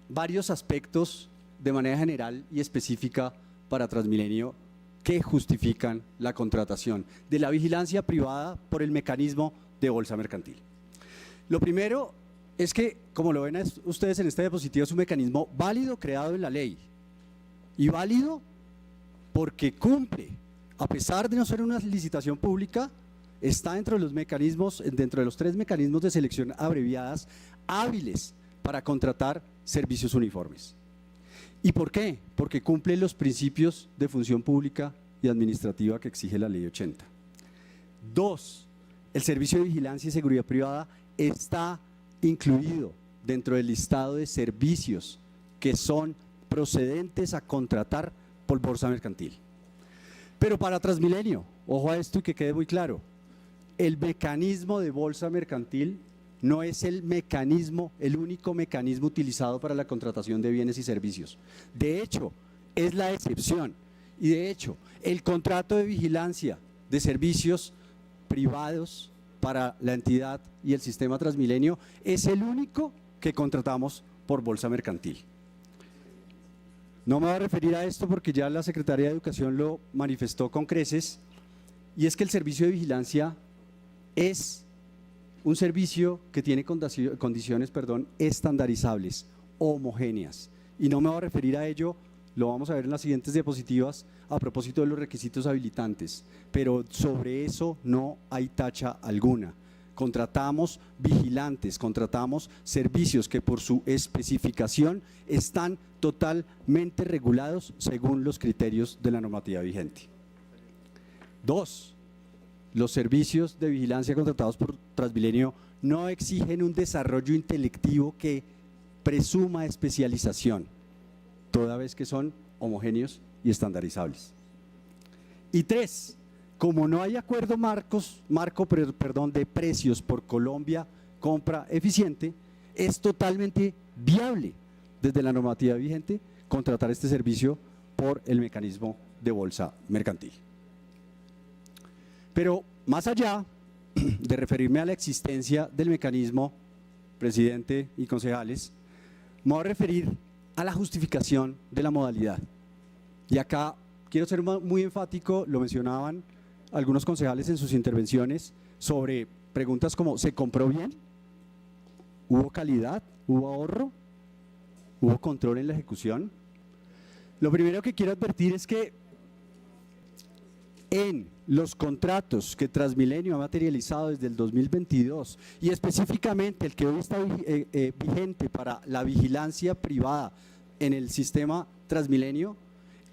varios aspectos de manera general y específica para Transmilenio que justifican la contratación de la vigilancia privada por el mecanismo de bolsa mercantil. Lo primero es que, como lo ven ustedes en esta diapositiva, es un mecanismo válido creado en la ley y válido porque cumple, a pesar de no ser una licitación pública, está dentro de los mecanismos, dentro de los 3 mecanismos de selección abreviadas hábiles para contratar servicios uniformes. ¿Y por qué? Porque cumple los principios de función pública y administrativa que exige la Ley 80. 2. El servicio de vigilancia y seguridad privada está incluido dentro del listado de servicios que son procedentes a contratar por bolsa mercantil. Pero para Transmilenio, ojo a esto y que quede muy claro, el mecanismo de bolsa mercantil no es el único mecanismo utilizado para la contratación de bienes y servicios. De hecho, es la excepción. Y de hecho, el contrato de vigilancia de servicios privados para la entidad y el sistema Transmilenio es el único que contratamos por bolsa mercantil. No me voy a referir a esto porque ya la Secretaría de Educación lo manifestó con creces, y es que el servicio de vigilancia es un servicio que tiene condiciones estandarizables, homogéneas, y no me voy a referir a ello, lo vamos a ver en las siguientes diapositivas a propósito de los requisitos habilitantes, pero sobre eso no hay tacha alguna. Contratamos vigilantes, contratamos servicios que por su especificación están totalmente regulados según los criterios de la normativa vigente. 2. Los servicios de vigilancia contratados por Transmilenio no exigen un desarrollo intelectivo que presuma especialización, toda vez que son homogéneos y estandarizables. Y 3, como no hay acuerdo marco de precios por Colombia compra eficiente, es totalmente viable desde la normativa vigente contratar este servicio por el mecanismo de bolsa mercantil. Pero más allá de referirme a la existencia del mecanismo, presidente y concejales, me voy a referir a la justificación de la modalidad. Y acá quiero ser muy enfático, lo mencionaban algunos concejales en sus intervenciones, sobre preguntas como: ¿se compró bien? ¿Hubo calidad? ¿Hubo ahorro? ¿Hubo control en la ejecución? Lo primero que quiero advertir es que en los contratos que Transmilenio ha materializado desde el 2022 y específicamente el que hoy está vigente para la vigilancia privada en el sistema Transmilenio,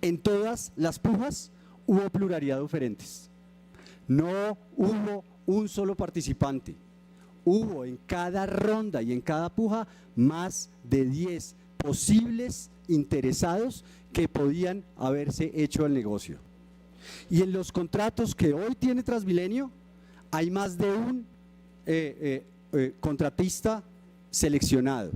en todas las pujas hubo pluralidad de oferentes. No hubo un solo participante. Hubo en cada ronda y en cada puja más de 10 posibles interesados que podían haberse hecho el negocio. Y en los contratos que hoy tiene Transmilenio hay más de un contratista seleccionado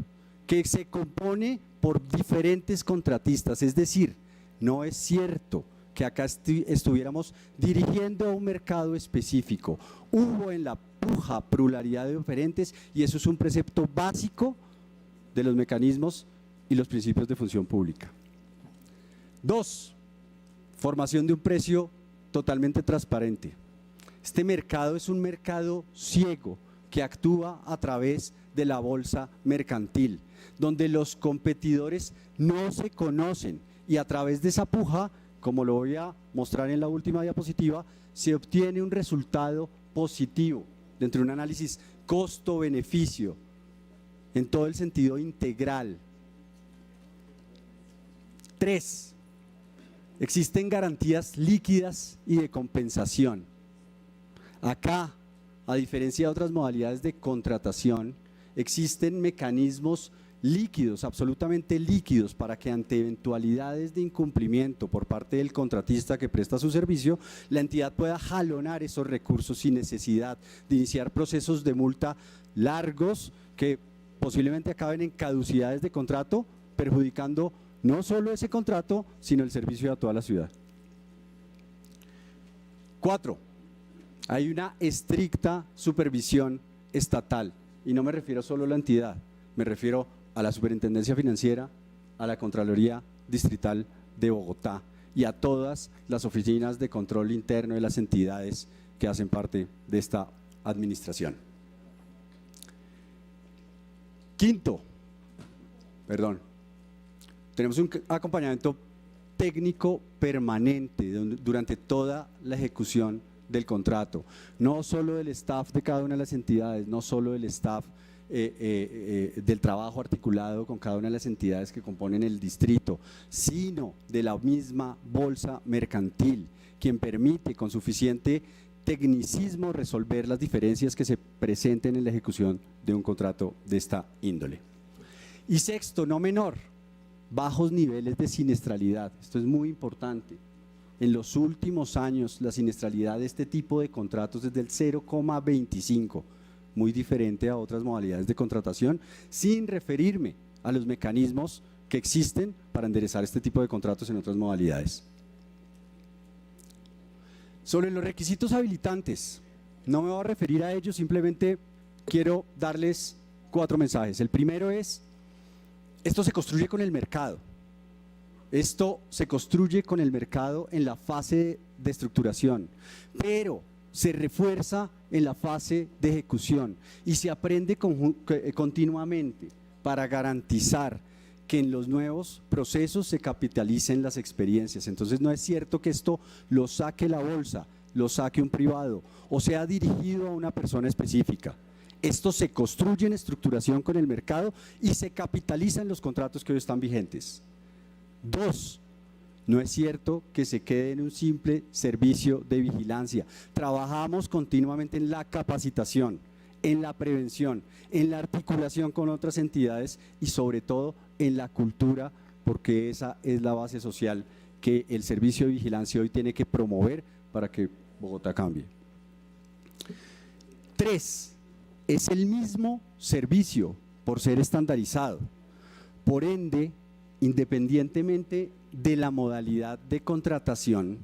que se compone por diferentes contratistas, es decir, no es cierto que acá estuviéramos dirigiendo a un mercado específico. Hubo en la puja pluralidad de oferentes y eso es un precepto básico de los mecanismos y los principios de función pública. 2. Formación de un precio totalmente transparente. Este mercado es un mercado ciego que actúa a través de la bolsa mercantil, donde los competidores no se conocen y a través de esa puja, como lo voy a mostrar en la última diapositiva, se obtiene un resultado positivo dentro de un análisis costo-beneficio en todo el sentido integral. 3. Existen garantías líquidas y de compensación. Acá, a diferencia de otras modalidades de contratación, existen mecanismos líquidos, absolutamente líquidos, para que ante eventualidades de incumplimiento por parte del contratista que presta su servicio, la entidad pueda jalonar esos recursos sin necesidad de iniciar procesos de multa largos que posiblemente acaben en caducidades de contrato, perjudicando no solo ese contrato, sino el servicio a toda la ciudad. 4. Hay una estricta supervisión estatal, y no me refiero solo a la entidad, me refiero a la Superintendencia Financiera, a la Contraloría Distrital de Bogotá y a todas las oficinas de control interno de las entidades que hacen parte de esta administración. 5. Tenemos un acompañamiento técnico permanente durante toda la ejecución del contrato, no solo del staff de cada una de las entidades, no solo del staff del trabajo articulado con cada una de las entidades que componen el distrito, sino de la misma bolsa mercantil, quien permite con suficiente tecnicismo resolver las diferencias que se presenten en la ejecución de un contrato de esta índole. Y 6, no menor, bajos niveles de siniestralidad. Esto es muy importante. En los últimos años la siniestralidad de este tipo de contratos es del 0,25, muy diferente a otras modalidades de contratación, sin referirme a los mecanismos que existen para enderezar este tipo de contratos en otras modalidades. Sobre los requisitos habilitantes, no me voy a referir a ellos, simplemente quiero darles 4 mensajes. El primero es: esto se construye con el mercado. Esto se construye con el mercado en la fase de estructuración, pero se refuerza en la fase de ejecución y se aprende continuamente para garantizar que en los nuevos procesos se capitalicen las experiencias. Entonces no es cierto que esto lo saque la bolsa, lo saque un privado o sea dirigido a una persona específica. Esto se construye en estructuración con el mercado y se capitaliza en los contratos que hoy están vigentes. 2. No es cierto que se quede en un simple servicio de vigilancia. Trabajamos continuamente en la capacitación, en la prevención, en la articulación con otras entidades y sobre todo en la cultura, porque esa es la base social que el servicio de vigilancia hoy tiene que promover para que Bogotá cambie. 3. Es el mismo servicio por ser estandarizado. Por ende, independientemente de la modalidad de contratación,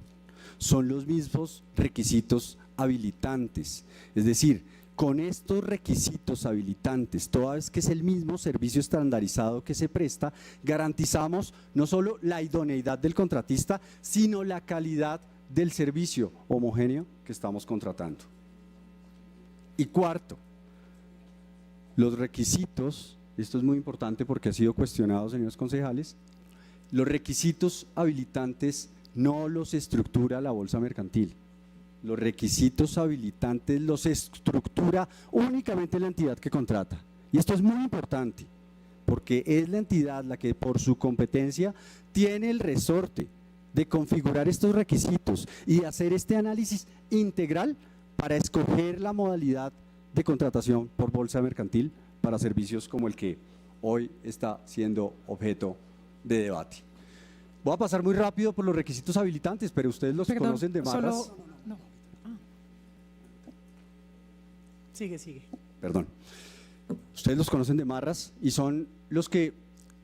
son los mismos requisitos habilitantes. Es decir, con estos requisitos habilitantes, toda vez que es el mismo servicio estandarizado que se presta, garantizamos no solo la idoneidad del contratista, sino la calidad del servicio homogéneo que estamos contratando. Y 4, los requisitos esto es muy importante porque ha sido cuestionado, señores concejales, los requisitos habilitantes no los estructura la Bolsa Mercantil. Los requisitos habilitantes los estructura únicamente la entidad que contrata. Y esto es muy importante, porque es la entidad la que por su competencia tiene el resorte de configurar estos requisitos y hacer este análisis integral para escoger la modalidad de contratación por bolsa mercantil para servicios como el que hoy está siendo objeto de debate. Voy a pasar muy rápido por los requisitos habilitantes, pero ustedes los Perdón, conocen de marras. no. Sigue. Perdón. Ustedes los conocen de marras y son los que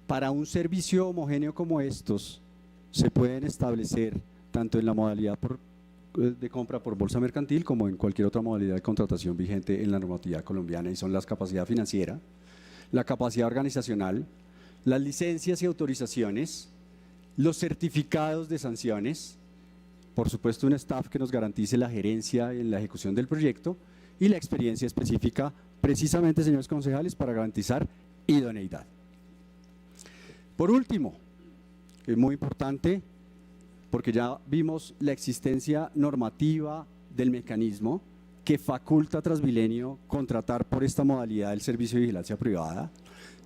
para un servicio homogéneo como estos se pueden establecer tanto en la modalidad de compra por bolsa mercantil como en cualquier otra modalidad de contratación vigente en la normatividad colombiana, y son las capacidad financiera, la capacidad organizacional, las licencias y autorizaciones, los certificados de sanciones, por supuesto un staff que nos garantice la gerencia en la ejecución del proyecto y la experiencia específica, precisamente, señores concejales, para garantizar idoneidad. Por último, es muy importante, porque ya vimos la existencia normativa del mecanismo que faculta a Transmilenio contratar por esta modalidad del servicio de vigilancia privada.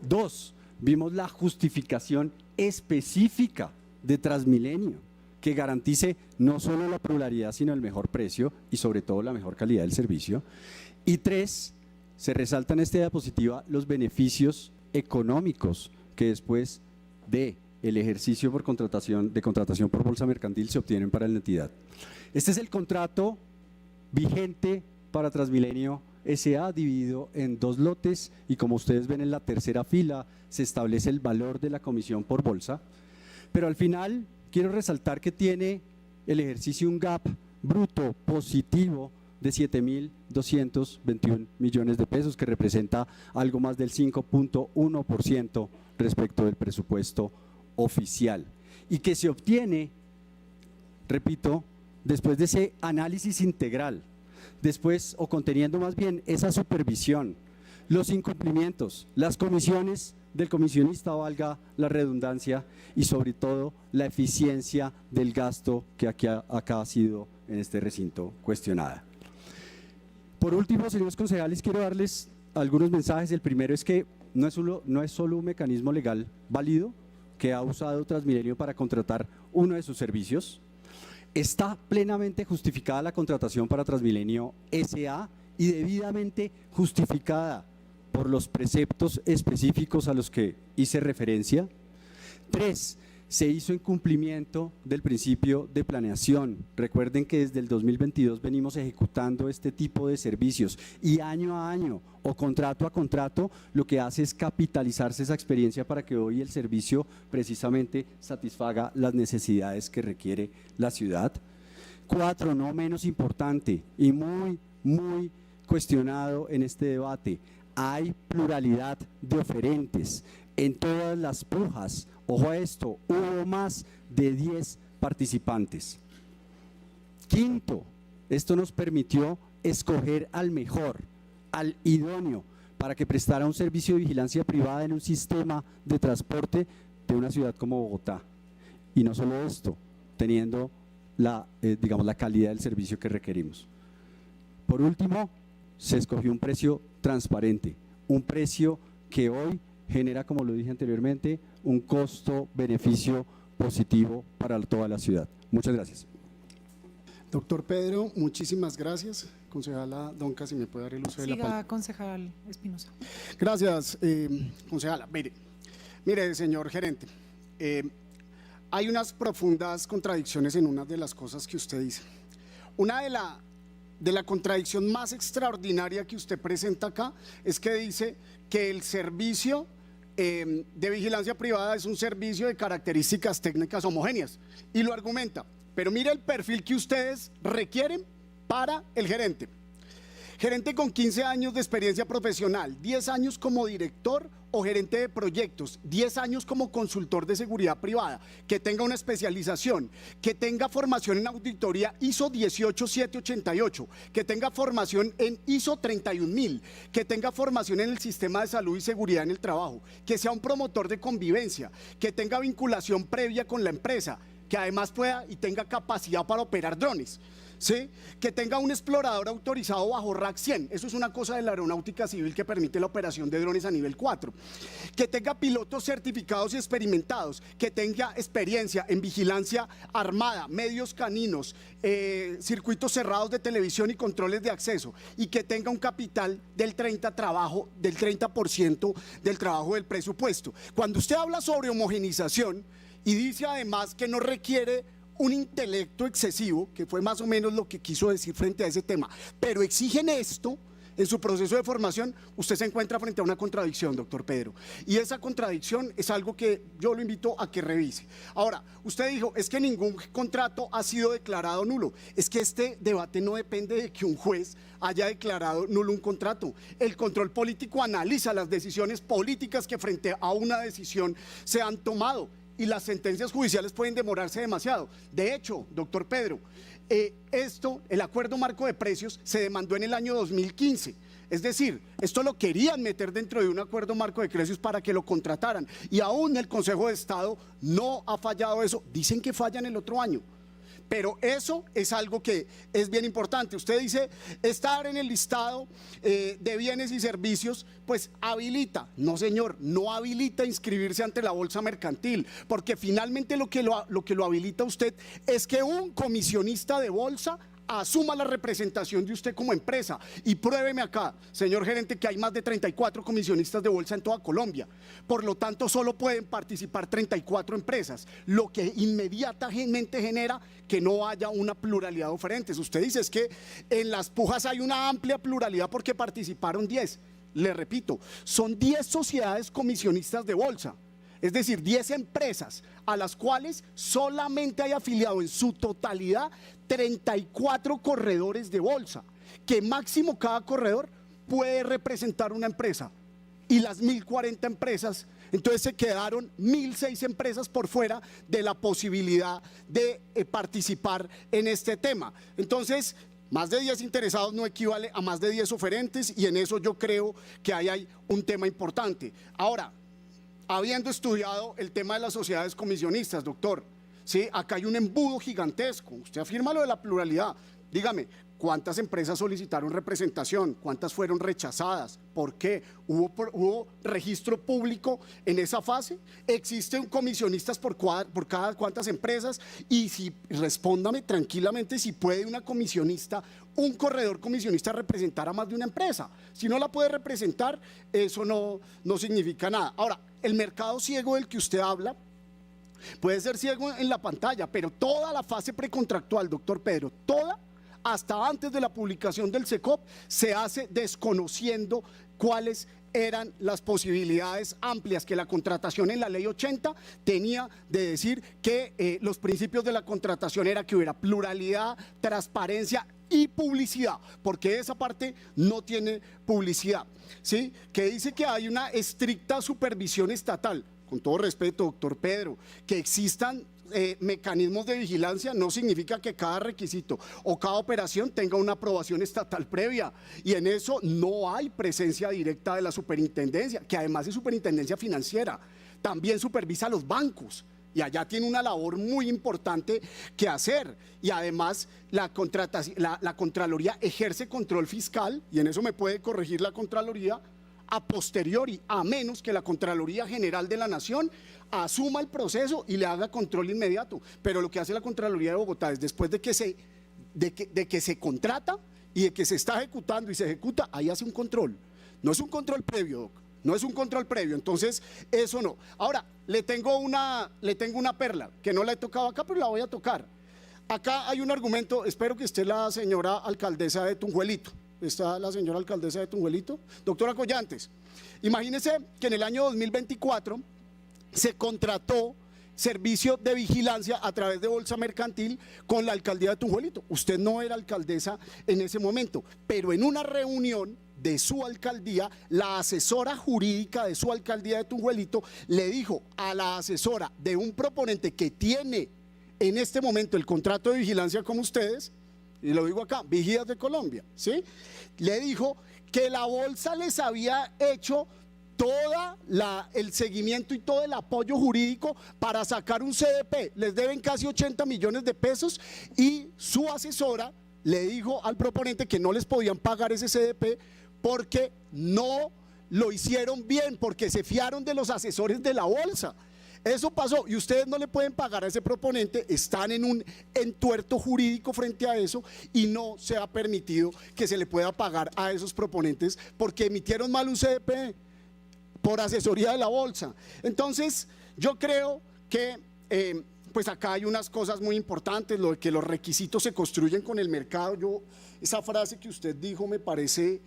2, vimos la justificación específica de Transmilenio, que garantice no solo la pluralidad, sino el mejor precio y sobre todo la mejor calidad del servicio. Y 3, se resalta en esta diapositiva los beneficios económicos que después de el ejercicio por contratación por bolsa mercantil se obtienen para la entidad. Este es el contrato vigente para Transmilenio S.A. dividido en 2 lotes, y como ustedes ven en la tercera fila se establece el valor de la comisión por bolsa, pero al final quiero resaltar que tiene el ejercicio un gap bruto positivo de 7.221 millones de pesos, que representa algo más del 5.1% respecto del presupuesto oficial, y que se obtiene, repito, después de ese análisis integral, después, o conteniendo más bien esa supervisión, los incumplimientos, las comisiones del comisionista, valga la redundancia, y sobre todo la eficiencia del gasto que acá ha sido en este recinto cuestionada. Por último, señores concejales, quiero darles algunos mensajes. El primero es que no es solo un mecanismo legal válido que ha usado Transmilenio para contratar uno de sus servicios. Está plenamente justificada la contratación para Transmilenio S.A. y debidamente justificada por los preceptos específicos a los que hice referencia. 3, se hizo en cumplimiento del principio de planeación. Recuerden que desde el 2022 venimos ejecutando este tipo de servicios, y año a año o contrato a contrato lo que hace es capitalizarse esa experiencia para que hoy el servicio precisamente satisfaga las necesidades que requiere la ciudad. 4, no menos importante y muy cuestionado en este debate, hay pluralidad de oferentes en todas las pujas. Ojo a esto, hubo más de 10 participantes. 5, esto nos permitió escoger al mejor, al idóneo, para que prestara un servicio de vigilancia privada en un sistema de transporte de una ciudad como Bogotá. Y no solo esto, teniendo la calidad del servicio que requerimos. Por último, se escogió un precio transparente, un precio que hoy genera, como lo dije anteriormente, un costo-beneficio positivo para toda la ciudad. Muchas gracias. Doctor Pedro, muchísimas gracias. Concejala Donca, si me puede dar el uso de la palabra. Siga, concejal Espinosa. Gracias, concejala. Mire, señor gerente, hay unas profundas contradicciones en una de las cosas que usted dice. Una de la contradicción más extraordinaria que usted presenta acá es que dice que el servicio de vigilancia privada es un servicio de características técnicas homogéneas, y lo argumenta, pero mire el perfil que ustedes requieren para el gerente. Gerente con 15 años de experiencia profesional, 10 años como director o gerente de proyectos, 10 años como consultor de seguridad privada, que tenga una especialización, que tenga formación en auditoría ISO 18788, que tenga formación en ISO 31000, que tenga formación en el sistema de salud y seguridad en el trabajo, que sea un promotor de convivencia, que tenga vinculación previa con la empresa, que además pueda y tenga capacidad para operar drones. ¿Sí? Que tenga un explorador autorizado bajo RAC 100, eso es una cosa de la aeronáutica civil que permite la operación de drones a nivel 4, que tenga pilotos certificados y experimentados, que tenga experiencia en vigilancia armada, medios caninos, circuitos cerrados de televisión y controles de acceso, y que tenga un capital del 30% del trabajo del presupuesto. Cuando usted habla sobre homogenización y dice además que no requiere un intelecto excesivo, que fue más o menos lo que quiso decir frente a ese tema, pero exigen esto en su proceso de formación, usted se encuentra frente a una contradicción, doctor Pedro, y esa contradicción es algo que yo lo invito a que revise. Ahora, usted dijo, es que ningún contrato ha sido declarado nulo, es que este debate no depende de que un juez haya declarado nulo un contrato. El control político analiza las decisiones políticas que frente a una decisión se han tomado, y las sentencias judiciales pueden demorarse demasiado. De hecho, doctor Pedro, el acuerdo marco de precios se demandó en el año 2015. Es decir, esto lo querían meter dentro de un acuerdo marco de precios para que lo contrataran. Y aún el Consejo de Estado no ha fallado eso. Dicen que fallan el otro año. Pero eso es algo que es bien importante. Usted dice, estar en el listado de bienes y servicios, pues habilita. No, señor, no habilita inscribirse ante la bolsa mercantil, porque finalmente lo que lo habilita a usted es que un comisionista de bolsa asuma la representación de usted como empresa. Y pruébeme acá, señor gerente, que hay más de 34 comisionistas de bolsa en toda Colombia. Por lo tanto, solo pueden participar 34 empresas, lo que inmediatamente genera que no haya una pluralidad de oferentes. Usted dice es que en las pujas hay una amplia pluralidad porque participaron 10. Le repito, son 10 sociedades comisionistas de bolsa. Es decir, 10 empresas a las cuales solamente hay afiliado en su totalidad 34 corredores de bolsa, que máximo cada corredor puede representar una empresa. Y las 1040 empresas, entonces se quedaron 1006 empresas por fuera de la posibilidad de participar en este tema. Entonces, más de 10 interesados no equivale a más de 10 oferentes, y en eso yo creo que ahí hay un tema importante. Ahora, habiendo estudiado el tema de las sociedades comisionistas, doctor, ¿sí? Acá hay un embudo gigantesco. Usted afirma lo de la pluralidad. Dígame, ¿cuántas empresas solicitaron representación? ¿Cuántas fueron rechazadas? ¿Por qué? ¿Hubo registro público en esa fase? ¿Existen comisionistas por cada cuántas empresas? Y si, respóndame tranquilamente, si puede una comisionista, un corredor comisionista representar a más de una empresa. Si no la puede representar, eso no significa nada. Ahora, el mercado ciego del que usted habla puede ser ciego en la pantalla, pero toda la fase precontractual, doctor Pedro, toda, hasta antes de la publicación del SECOP, se hace desconociendo cuáles eran las posibilidades amplias que la contratación en la ley 80 tenía de decir que los principios de la contratación era que hubiera pluralidad, transparencia y publicidad, porque esa parte no tiene publicidad, ¿sí? Que dice que hay una estricta supervisión estatal. Con todo respeto, doctor Pedro, que existan mecanismos de vigilancia no significa que cada requisito o cada operación tenga una aprobación estatal previa, y en eso no hay presencia directa de la superintendencia, que además es superintendencia financiera, también supervisa a los bancos. Y allá tiene una labor muy importante que hacer, y además la Contraloría ejerce control fiscal, y en eso me puede corregir la Contraloría, a posteriori, a menos que la Contraloría General de la Nación asuma el proceso y le haga control inmediato. Pero lo que hace la Contraloría de Bogotá es, después de que se contrata y de que se está ejecutando y se ejecuta, ahí hace un control. No es un control previo, Doc. No es un control previo, entonces eso no. Ahora, le tengo una perla que no la he tocado acá, pero la voy a tocar. Acá hay un argumento, espero que esté la señora alcaldesa de Tunjuelito. ¿Está la señora alcaldesa de Tunjuelito? Doctora Collantes, imagínese que en el año 2024 se contrató servicio de vigilancia a través de Bolsa Mercantil con la alcaldía de Tunjuelito. Usted no era alcaldesa en ese momento, pero en una reunión de su alcaldía, la asesora jurídica de su alcaldía de Tunjuelito le dijo a la asesora de un proponente que tiene en este momento el contrato de vigilancia como ustedes, y lo digo acá, Vigías de Colombia, ¿sí? Le dijo que la bolsa les había hecho todo el seguimiento y todo el apoyo jurídico para sacar un CDP. Les deben casi 80 millones de pesos y su asesora le dijo al proponente que no les podían pagar ese CDP porque no lo hicieron bien, porque se fiaron de los asesores de la bolsa. Eso pasó y ustedes no le pueden pagar a ese proponente, están en un entuerto jurídico frente a eso y no se ha permitido que se le pueda pagar a esos proponentes porque emitieron mal un CDP por asesoría de la bolsa. Entonces yo creo que pues acá hay unas cosas muy importantes, lo de que los requisitos se construyen con el mercado. Esa frase que usted dijo me parece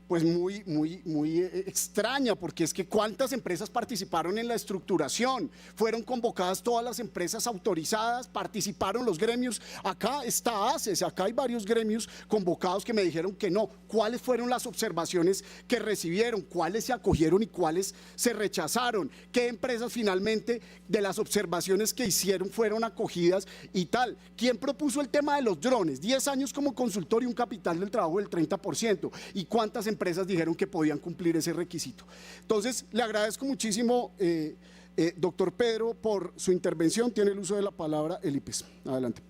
pues muy extraña, porque es que cuántas empresas participaron en la estructuración, fueron convocadas todas las empresas autorizadas, participaron los gremios, acá está ACES, acá hay varios gremios convocados que me dijeron que no. ¿Cuáles fueron las observaciones que recibieron? ¿Cuáles se acogieron y cuáles se rechazaron? ¿Qué empresas finalmente de las observaciones que hicieron fueron acogidas y tal? ¿Quién propuso el tema de los drones? 10 años como consultor y un capital del trabajo del 30%. ¿Y cuántas empresas dijeron que podían cumplir ese requisito? Entonces, le agradezco muchísimo, doctor Pedro, por su intervención. Tiene el uso de la palabra el IPES. Adelante.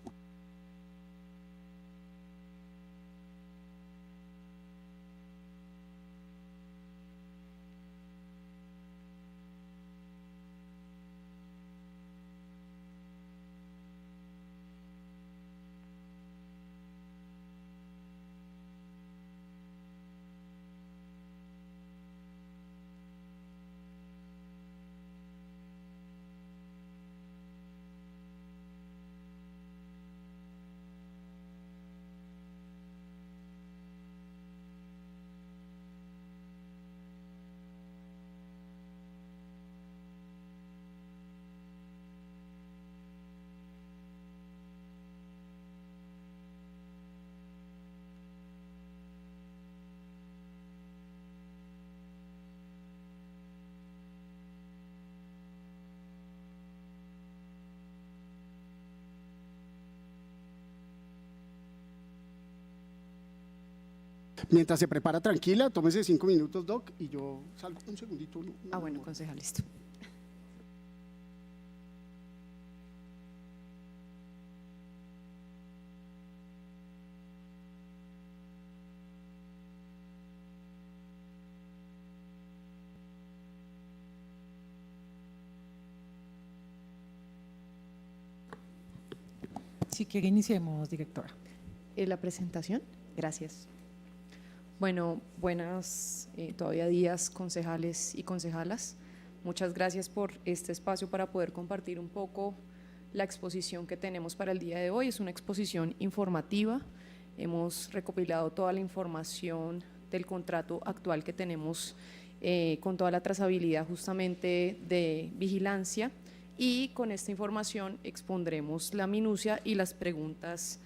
Mientras se prepara, tranquila, tómese 5 minutos, Doc, y yo salgo un segundito. Bueno, concejal, listo. Si quiere, iniciemos, directora. La presentación, gracias. Bueno, buenas todavía días, concejales y concejalas. Muchas gracias por este espacio para poder compartir un poco la exposición que tenemos para el día de hoy. Es una exposición informativa. Hemos recopilado toda la información del contrato actual que tenemos con toda la trazabilidad justamente de vigilancia, y con esta información expondremos la minucia y las preguntas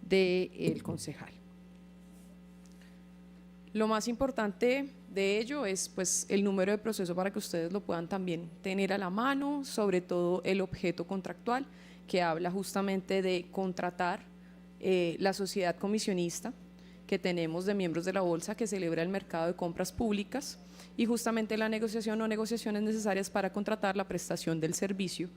del concejal. Lo más importante de ello es pues el número de proceso para que ustedes lo puedan también tener a la mano, sobre todo el objeto contractual que habla justamente de contratar la sociedad comisionista que tenemos de miembros de la bolsa que celebra el mercado de compras públicas, y justamente la negociación o negociaciones necesarias para contratar la prestación del servicio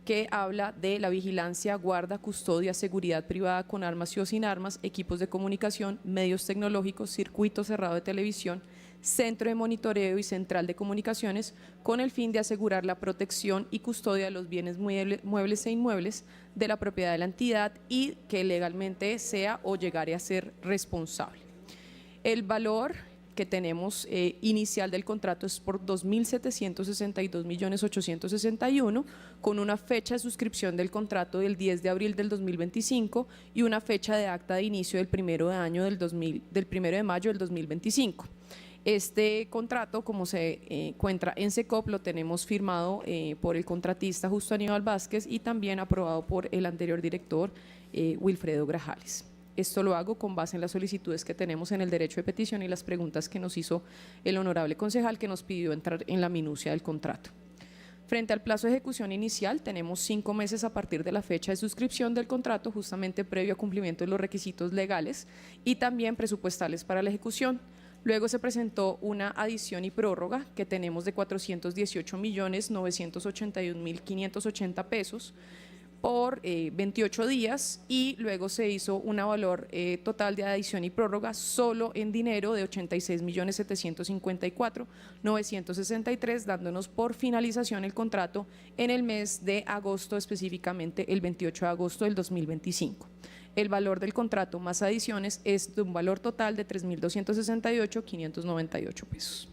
que habla de la vigilancia, guarda, custodia, seguridad privada con armas y o sin armas, equipos de comunicación, medios tecnológicos, circuito cerrado de televisión, centro de monitoreo y central de comunicaciones, con el fin de asegurar la protección y custodia de los bienes muebles e inmuebles de la propiedad de la entidad y que legalmente sea o llegare a ser responsable. El valor que tenemos inicial del contrato es por 2.762.861.000, con una fecha de suscripción del contrato del 10 de abril del 2025 y una fecha de acta de inicio del 1 de mayo del 2025. Este contrato, como se encuentra en SECOP, lo tenemos firmado por el contratista Justo Aníbal Vázquez y también aprobado por el anterior director Wilfredo Grajales. Esto lo hago con base en las solicitudes que tenemos en el derecho de petición y las preguntas que nos hizo el honorable concejal, que nos pidió entrar en la minucia del contrato. Frente al plazo de ejecución inicial, tenemos 5 meses a partir de la fecha de suscripción del contrato, justamente previo a cumplimiento de los requisitos legales y también presupuestales para la ejecución. Luego se presentó una adición y prórroga que tenemos de 418.981.580 pesos por 28 días, y luego se hizo un valor total de adición y prórroga solo en dinero de 86.754.963, dándonos por finalización el contrato en el mes de agosto, específicamente el 28 de agosto del 2025. El valor del contrato más adiciones es de un valor total de 3.268.598 pesos.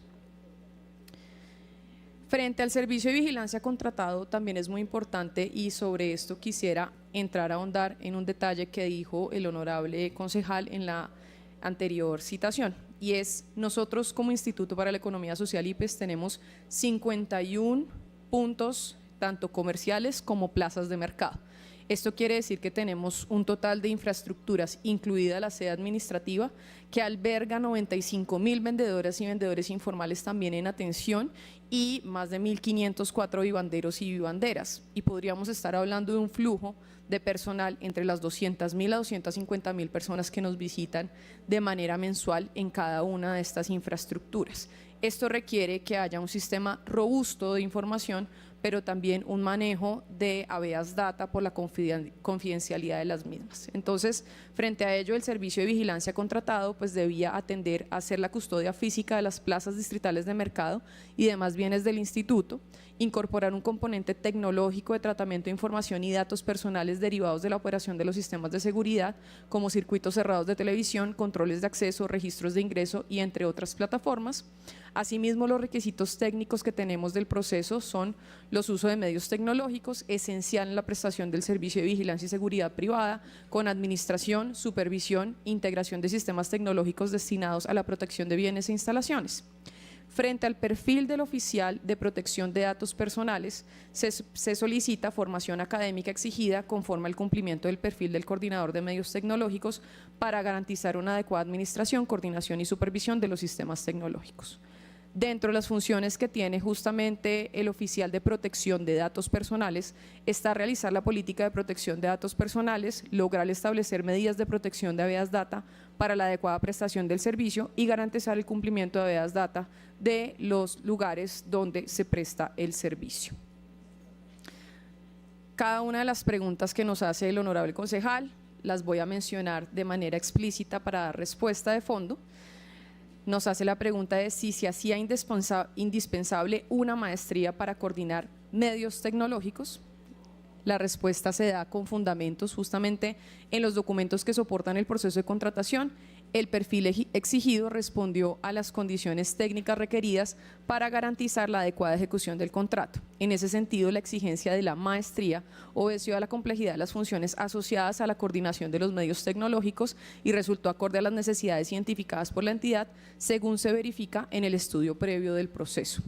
Frente al servicio de vigilancia contratado, también es muy importante, y sobre esto quisiera entrar a ahondar en un detalle que dijo el honorable concejal en la anterior citación, y es: nosotros como Instituto para la Economía Social IPES tenemos 51 puntos, tanto comerciales como plazas de mercado. Esto quiere decir que tenemos un total de infraestructuras, incluida la sede administrativa, que alberga 95.000 vendedoras y vendedores informales también en atención, y más de 1.504 vivanderos y vivanderas. Y podríamos estar hablando de un flujo de personal entre las 200.000 a 250.000 personas que nos visitan de manera mensual en cada una de estas infraestructuras. Esto requiere que haya un sistema robusto de información, pero también un manejo de habeas data por la confidencialidad de las mismas. Entonces, frente a ello, el servicio de vigilancia contratado pues debía atender a hacer la custodia física de las plazas distritales de mercado y demás bienes del instituto, incorporar un componente tecnológico de tratamiento de información y datos personales derivados de la operación de los sistemas de seguridad, como circuitos cerrados de televisión, controles de acceso, registros de ingreso y entre otras plataformas. Asimismo, los requisitos técnicos que tenemos del proceso son los usos de medios tecnológicos, esencial en la prestación del servicio de vigilancia y seguridad privada, con administración, supervisión, integración de sistemas tecnológicos destinados a la protección de bienes e instalaciones. Frente al perfil del oficial de protección de datos personales, se solicita formación académica exigida conforme al cumplimiento del perfil del coordinador de medios tecnológicos para garantizar una adecuada administración, coordinación y supervisión de los sistemas tecnológicos. Dentro de las funciones que tiene justamente el oficial de protección de datos personales está realizar la política de protección de datos personales, lograr establecer medidas de protección de habeas data para la adecuada prestación del servicio y garantizar el cumplimiento de habeas data de los lugares donde se presta el servicio. Cada una de las preguntas que nos hace el honorable concejal las voy a mencionar de manera explícita para dar respuesta de fondo. Nos hace la pregunta de si se hacía indispensable una maestría para coordinar medios tecnológicos. La respuesta se da con fundamentos justamente en los documentos que soportan el proceso de contratación. El perfil exigido respondió a las condiciones técnicas requeridas para garantizar la adecuada ejecución del contrato. En ese sentido, la exigencia de la maestría obedeció a la complejidad de las funciones asociadas a la coordinación de los medios tecnológicos y resultó acorde a las necesidades identificadas por la entidad, según se verifica en el estudio previo del proceso.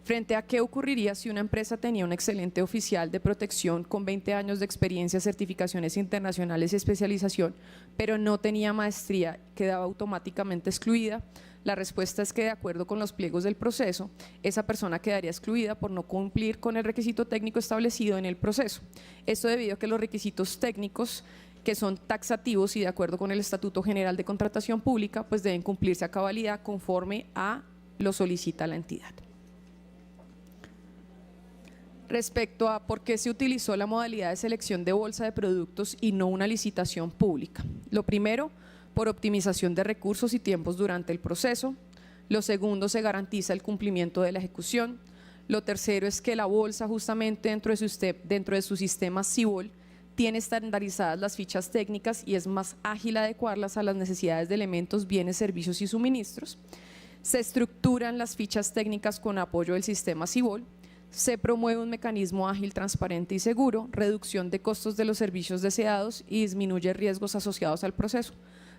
Frente a qué ocurriría si una empresa tenía un excelente oficial de protección con 20 años de experiencia, certificaciones internacionales y especialización, pero no tenía maestría, quedaba automáticamente excluida. La respuesta es que, de acuerdo con los pliegos del proceso, esa persona quedaría excluida por no cumplir con el requisito técnico establecido en el proceso. Esto debido a que los requisitos técnicos, que son taxativos y de acuerdo con el Estatuto General de Contratación Pública, pues deben cumplirse a cabalidad conforme a lo solicita la entidad. Respecto a por qué se utilizó la modalidad de selección de bolsa de productos y no una licitación pública. Lo primero, por optimización de recursos y tiempos durante el proceso. Lo segundo, se garantiza el cumplimiento de la ejecución. Lo tercero es que la bolsa, justamente dentro de su sistema CIBOL, tiene estandarizadas las fichas técnicas y es más ágil adecuarlas a las necesidades de elementos, bienes, servicios y suministros. Se estructuran las fichas técnicas con apoyo del sistema CIBOL. Se promueve un mecanismo ágil, transparente y seguro, reducción de costos de los servicios deseados y disminuye riesgos asociados al proceso.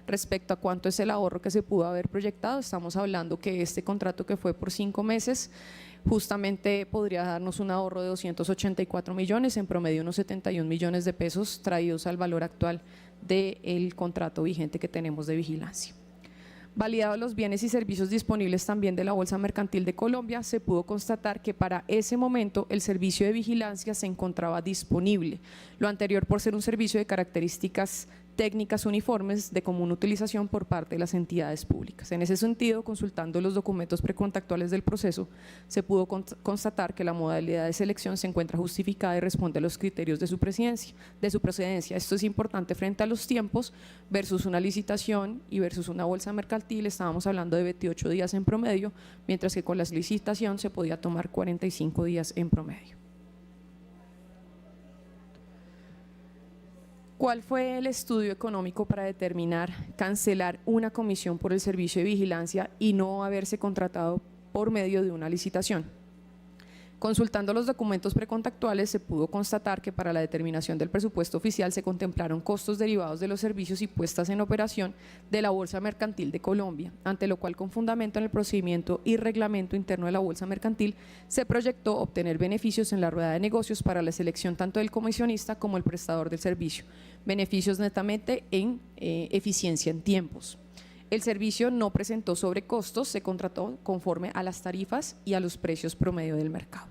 Respecto a cuánto es el ahorro que se pudo haber proyectado, estamos hablando que este contrato, que fue por 5 meses, justamente podría darnos un ahorro de 284 millones, en promedio unos 71 millones de pesos traídos al valor actual del contrato vigente que tenemos de vigilancia. Validados los bienes y servicios disponibles también de la Bolsa Mercantil de Colombia, se pudo constatar que para ese momento el servicio de vigilancia se encontraba disponible, lo anterior por ser un servicio de características técnicas uniformes de común utilización por parte de las entidades públicas. En ese sentido, consultando los documentos precontractuales del proceso, se pudo constatar que la modalidad de selección se encuentra justificada y responde a los criterios de su procedencia. Esto es importante frente a los tiempos versus una licitación y versus una bolsa mercantil. Estábamos hablando de 28 días en promedio, mientras que con la licitación se podía tomar 45 días en promedio. ¿Cuál fue el estudio económico para determinar cancelar una comisión por el servicio de vigilancia y no haberse contratado por medio de una licitación? Consultando los documentos precontractuales, se pudo constatar que para la determinación del presupuesto oficial se contemplaron costos derivados de los servicios y puestas en operación de la Bolsa Mercantil de Colombia, ante lo cual, con fundamento en el procedimiento y reglamento interno de la Bolsa Mercantil, se proyectó obtener beneficios en la rueda de negocios para la selección tanto del comisionista como el prestador del servicio, beneficios netamente en eficiencia en tiempos. El servicio no presentó sobrecostos, se contrató conforme a las tarifas y a los precios promedio del mercado.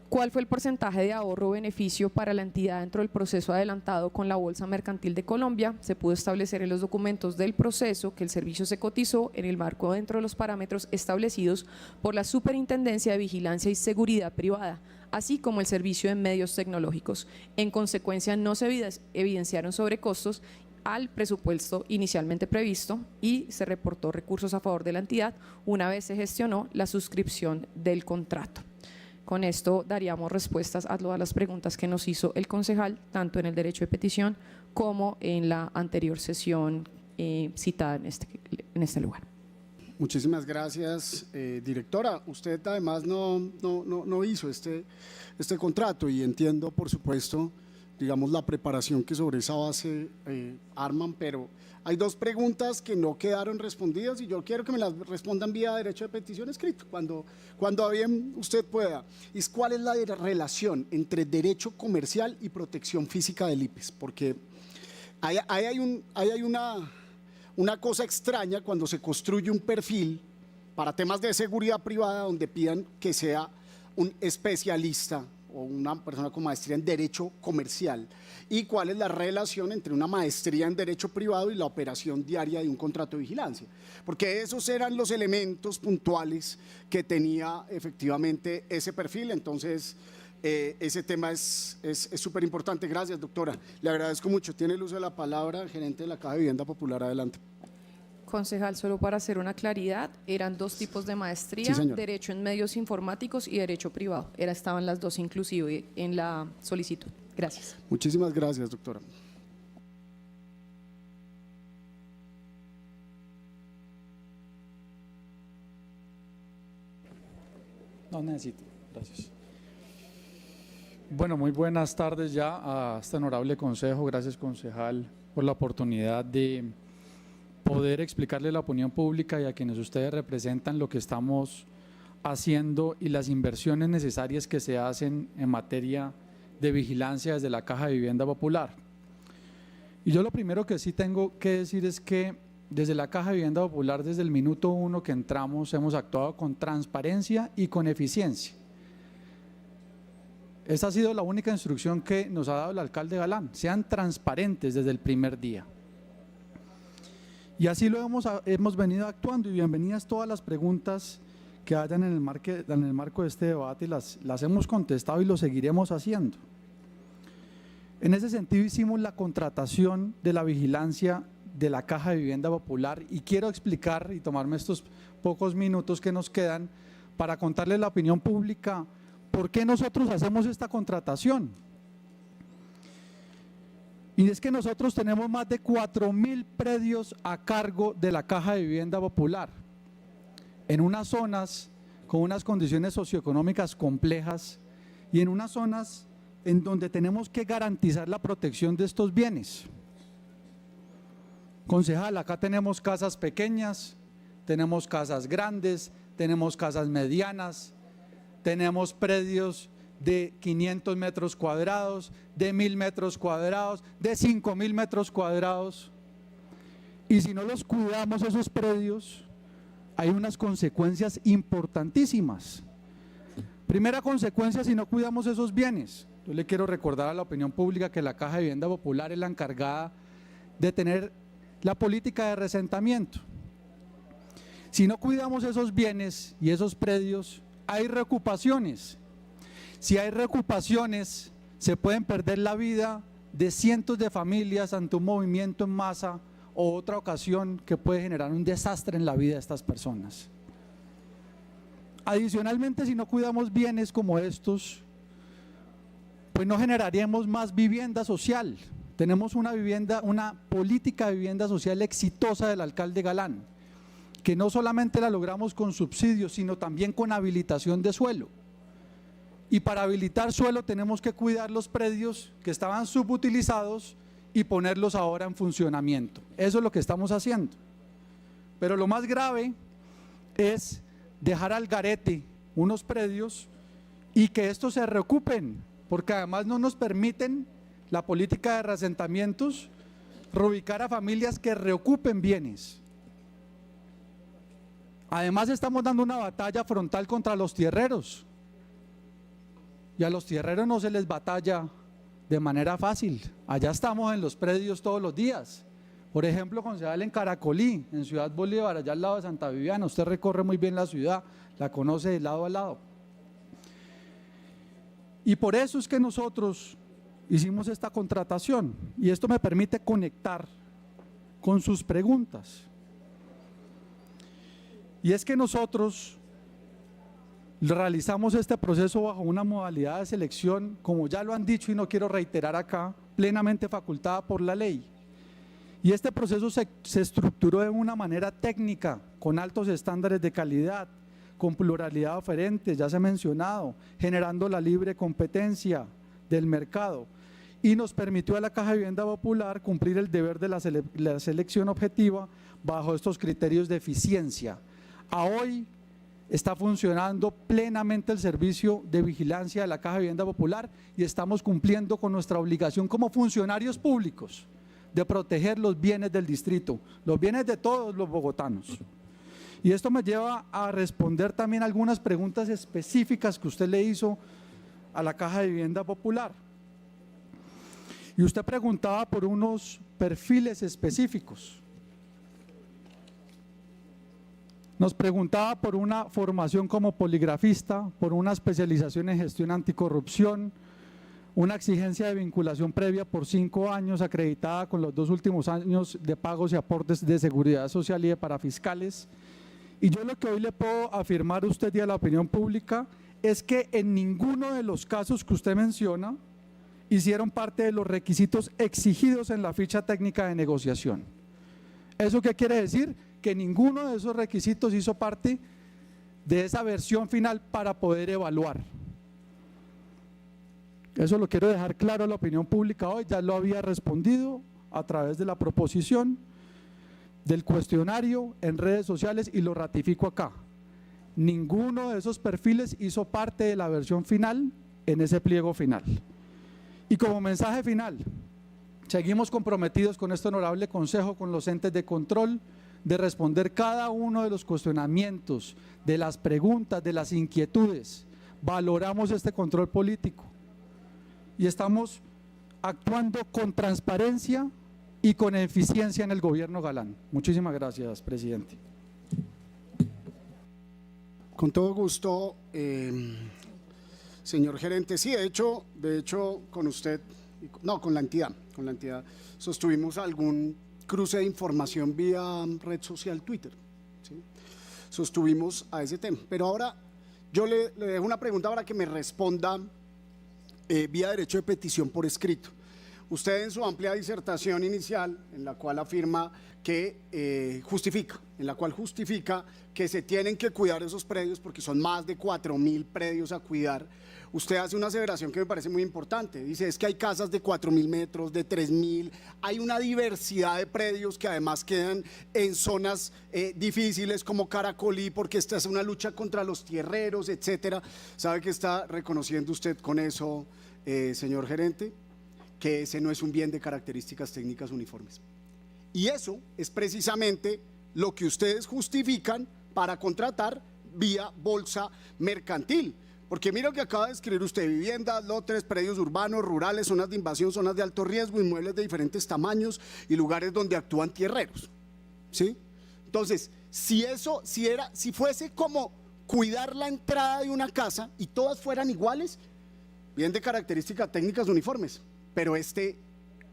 ¿Cuál fue el porcentaje de ahorro o beneficio para la entidad dentro del proceso adelantado con la Bolsa Mercantil de Colombia? Se pudo establecer en los documentos del proceso que el servicio se cotizó en el marco dentro de los parámetros establecidos por la Superintendencia de Vigilancia y Seguridad Privada, así como el servicio de medios tecnológicos. En consecuencia, no se evidenciaron sobrecostos al presupuesto inicialmente previsto y se reportó recursos a favor de la entidad una vez se gestionó la suscripción del contrato. Con esto daríamos respuestas a todas las preguntas que nos hizo el concejal, tanto en el derecho de petición como en la anterior sesión citada en este lugar. Muchísimas gracias, directora. Usted además no hizo este contrato y entiendo, por supuesto, digamos, la preparación que sobre esa base arman, pero hay dos preguntas que no quedaron respondidas y yo quiero que me las respondan vía derecho de petición escrito, cuando a bien usted pueda. ¿Cuál es la relación entre derecho comercial y protección física del IPES? Porque ahí hay una cosa extraña cuando se construye un perfil para temas de seguridad privada donde pidan que sea un especialista o una persona con maestría en derecho comercial, y cuál es la relación entre una maestría en derecho privado y la operación diaria de un contrato de vigilancia, porque esos eran los elementos puntuales que tenía efectivamente ese perfil. Entonces ese tema es súper importante. Gracias, doctora, le agradezco mucho. Tiene el uso de la palabra el gerente de la Caja de Vivienda Popular. Adelante. Concejal, solo para hacer una claridad, eran dos tipos de maestría, Sí, derecho en medios informáticos y derecho privado. Estaban las dos inclusive en la solicitud. Gracias. Muchísimas gracias, doctora. No necesito, gracias. Bueno, muy buenas tardes ya a este honorable consejo. Gracias, concejal, por la oportunidad de poder explicarle a la opinión pública y a quienes ustedes representan lo que estamos haciendo y las inversiones necesarias que se hacen en materia de vigilancia desde la Caja de Vivienda Popular. Y yo lo primero que sí tengo que decir es que desde la Caja de Vivienda Popular, desde el minuto 1 que entramos, hemos actuado con transparencia y con eficiencia. Esa ha sido la única instrucción que nos ha dado el alcalde Galán: sean transparentes desde el primer día. Y así lo hemos venido actuando, y bienvenidas todas las preguntas que hayan en el marco de este debate, y las hemos contestado y lo seguiremos haciendo. En ese sentido hicimos la contratación de la vigilancia de la Caja de Vivienda Popular, y quiero explicar y tomarme estos pocos minutos que nos quedan para contarle a la opinión pública por qué nosotros hacemos esta contratación. Y es que nosotros tenemos más de 4.000 predios a cargo de la Caja de Vivienda Popular, en unas zonas con unas condiciones socioeconómicas complejas y en unas zonas en donde tenemos que garantizar la protección de estos bienes. Concejal, acá tenemos casas pequeñas, tenemos casas grandes, tenemos casas medianas, tenemos predios de 500 metros cuadrados, de 1000 metros cuadrados, de 5000 metros cuadrados. Y si no los cuidamos esos predios, hay unas consecuencias importantísimas. Primera consecuencia, si no cuidamos esos bienes. Yo le quiero recordar a la opinión pública que la Caja de Vivienda Popular es la encargada de tener la política de reasentamiento. Si no cuidamos esos bienes y esos predios, hay reocupaciones. Si hay reocupaciones, se pueden perder la vida de cientos de familias ante un movimiento en masa o otra ocasión que puede generar un desastre en la vida de estas personas. Adicionalmente, si no cuidamos bienes como estos, pues no generaríamos más vivienda social. Tenemos una política de vivienda social exitosa del alcalde Galán, que no solamente la logramos con subsidios, sino también con habilitación de suelo. Y para habilitar suelo tenemos que cuidar los predios que estaban subutilizados y ponerlos ahora en funcionamiento. Eso es lo que estamos haciendo. Pero lo más grave es dejar al garete unos predios y que estos se reocupen, porque además no nos permiten la política de reasentamientos reubicar a familias que reocupen bienes. Además estamos dando una batalla frontal contra los tierreros, y a los tierreros no se les batalla de manera fácil. Allá estamos en los predios todos los días. Por ejemplo, concejal, en Caracolí, en Ciudad Bolívar, allá al lado de Santa Viviana, usted recorre muy bien la ciudad, la conoce de lado a lado. Y por eso es que nosotros hicimos esta contratación, y esto me permite conectar con sus preguntas. Y es que nosotros realizamos este proceso bajo una modalidad de selección, como ya lo han dicho y no quiero reiterar acá, plenamente facultada por la ley. Y este proceso se estructuró de una manera técnica, con altos estándares de calidad, con pluralidad de oferentes, ya se ha mencionado, generando la libre competencia del mercado, y nos permitió a la Caja de Vivienda Popular cumplir el deber de la selección objetiva bajo estos criterios de eficiencia. A hoy está funcionando plenamente el servicio de vigilancia de la Caja de Vivienda Popular y estamos cumpliendo con nuestra obligación como funcionarios públicos de proteger los bienes del distrito, los bienes de todos los bogotanos. Y esto me lleva a responder también algunas preguntas específicas que usted le hizo a la Caja de Vivienda Popular. Y usted preguntaba por unos perfiles específicos. Nos preguntaba por una formación como poligrafista, por una especialización en gestión anticorrupción, una exigencia de vinculación previa por 5 años acreditada con los 2 últimos años de pagos y aportes de seguridad social y de parafiscales. Y yo lo que hoy le puedo afirmar a usted y a la opinión pública es que en ninguno de los casos que usted menciona hicieron parte de los requisitos exigidos en la ficha técnica de negociación. ¿Eso qué quiere decir? Que ninguno de esos requisitos hizo parte de esa versión final para poder evaluar. Eso lo quiero dejar claro a la opinión pública hoy, ya lo había respondido a través de la proposición, del cuestionario en redes sociales y lo ratifico acá. Ninguno de esos perfiles hizo parte de la versión final en ese pliego final. Y como mensaje final, seguimos comprometidos con este honorable consejo, con los entes de control, de responder cada uno de los cuestionamientos, de las preguntas, de las inquietudes. Valoramos este control político y estamos actuando con transparencia y con eficiencia en el gobierno Galán. Muchísimas gracias, presidente. Con todo gusto, señor gerente. Sí, de hecho, con usted, no, con la entidad sostuvimos algún cruce de información vía red social Twitter, ¿sí? Sostuvimos a ese tema, pero ahora yo le dejo una pregunta para que me responda vía derecho de petición por escrito. usted en su amplia disertación inicial, en la cual afirma que justifica que se tienen que cuidar esos predios porque son más de 4.000 predios a cuidar, usted hace una aseveración que me parece muy importante. Dice, es que hay casas de 4.000 metros, de 3.000, hay una diversidad de predios que además quedan en zonas difíciles como Caracolí, porque esta es una lucha contra los tierreros, etcétera. ¿Sabe qué está reconociendo usted con eso, señor gerente? Que ese no es un bien de características técnicas uniformes. Y eso es precisamente lo que ustedes justifican para contratar vía bolsa mercantil. Porque mira lo que acaba de escribir usted: viviendas, lotes, predios urbanos, rurales, zonas de invasión, zonas de alto riesgo, inmuebles de diferentes tamaños y lugares donde actúan tierreros. ¿Sí? Entonces, si fuese como cuidar la entrada de una casa y todas fueran iguales, bien de características técnicas uniformes. Pero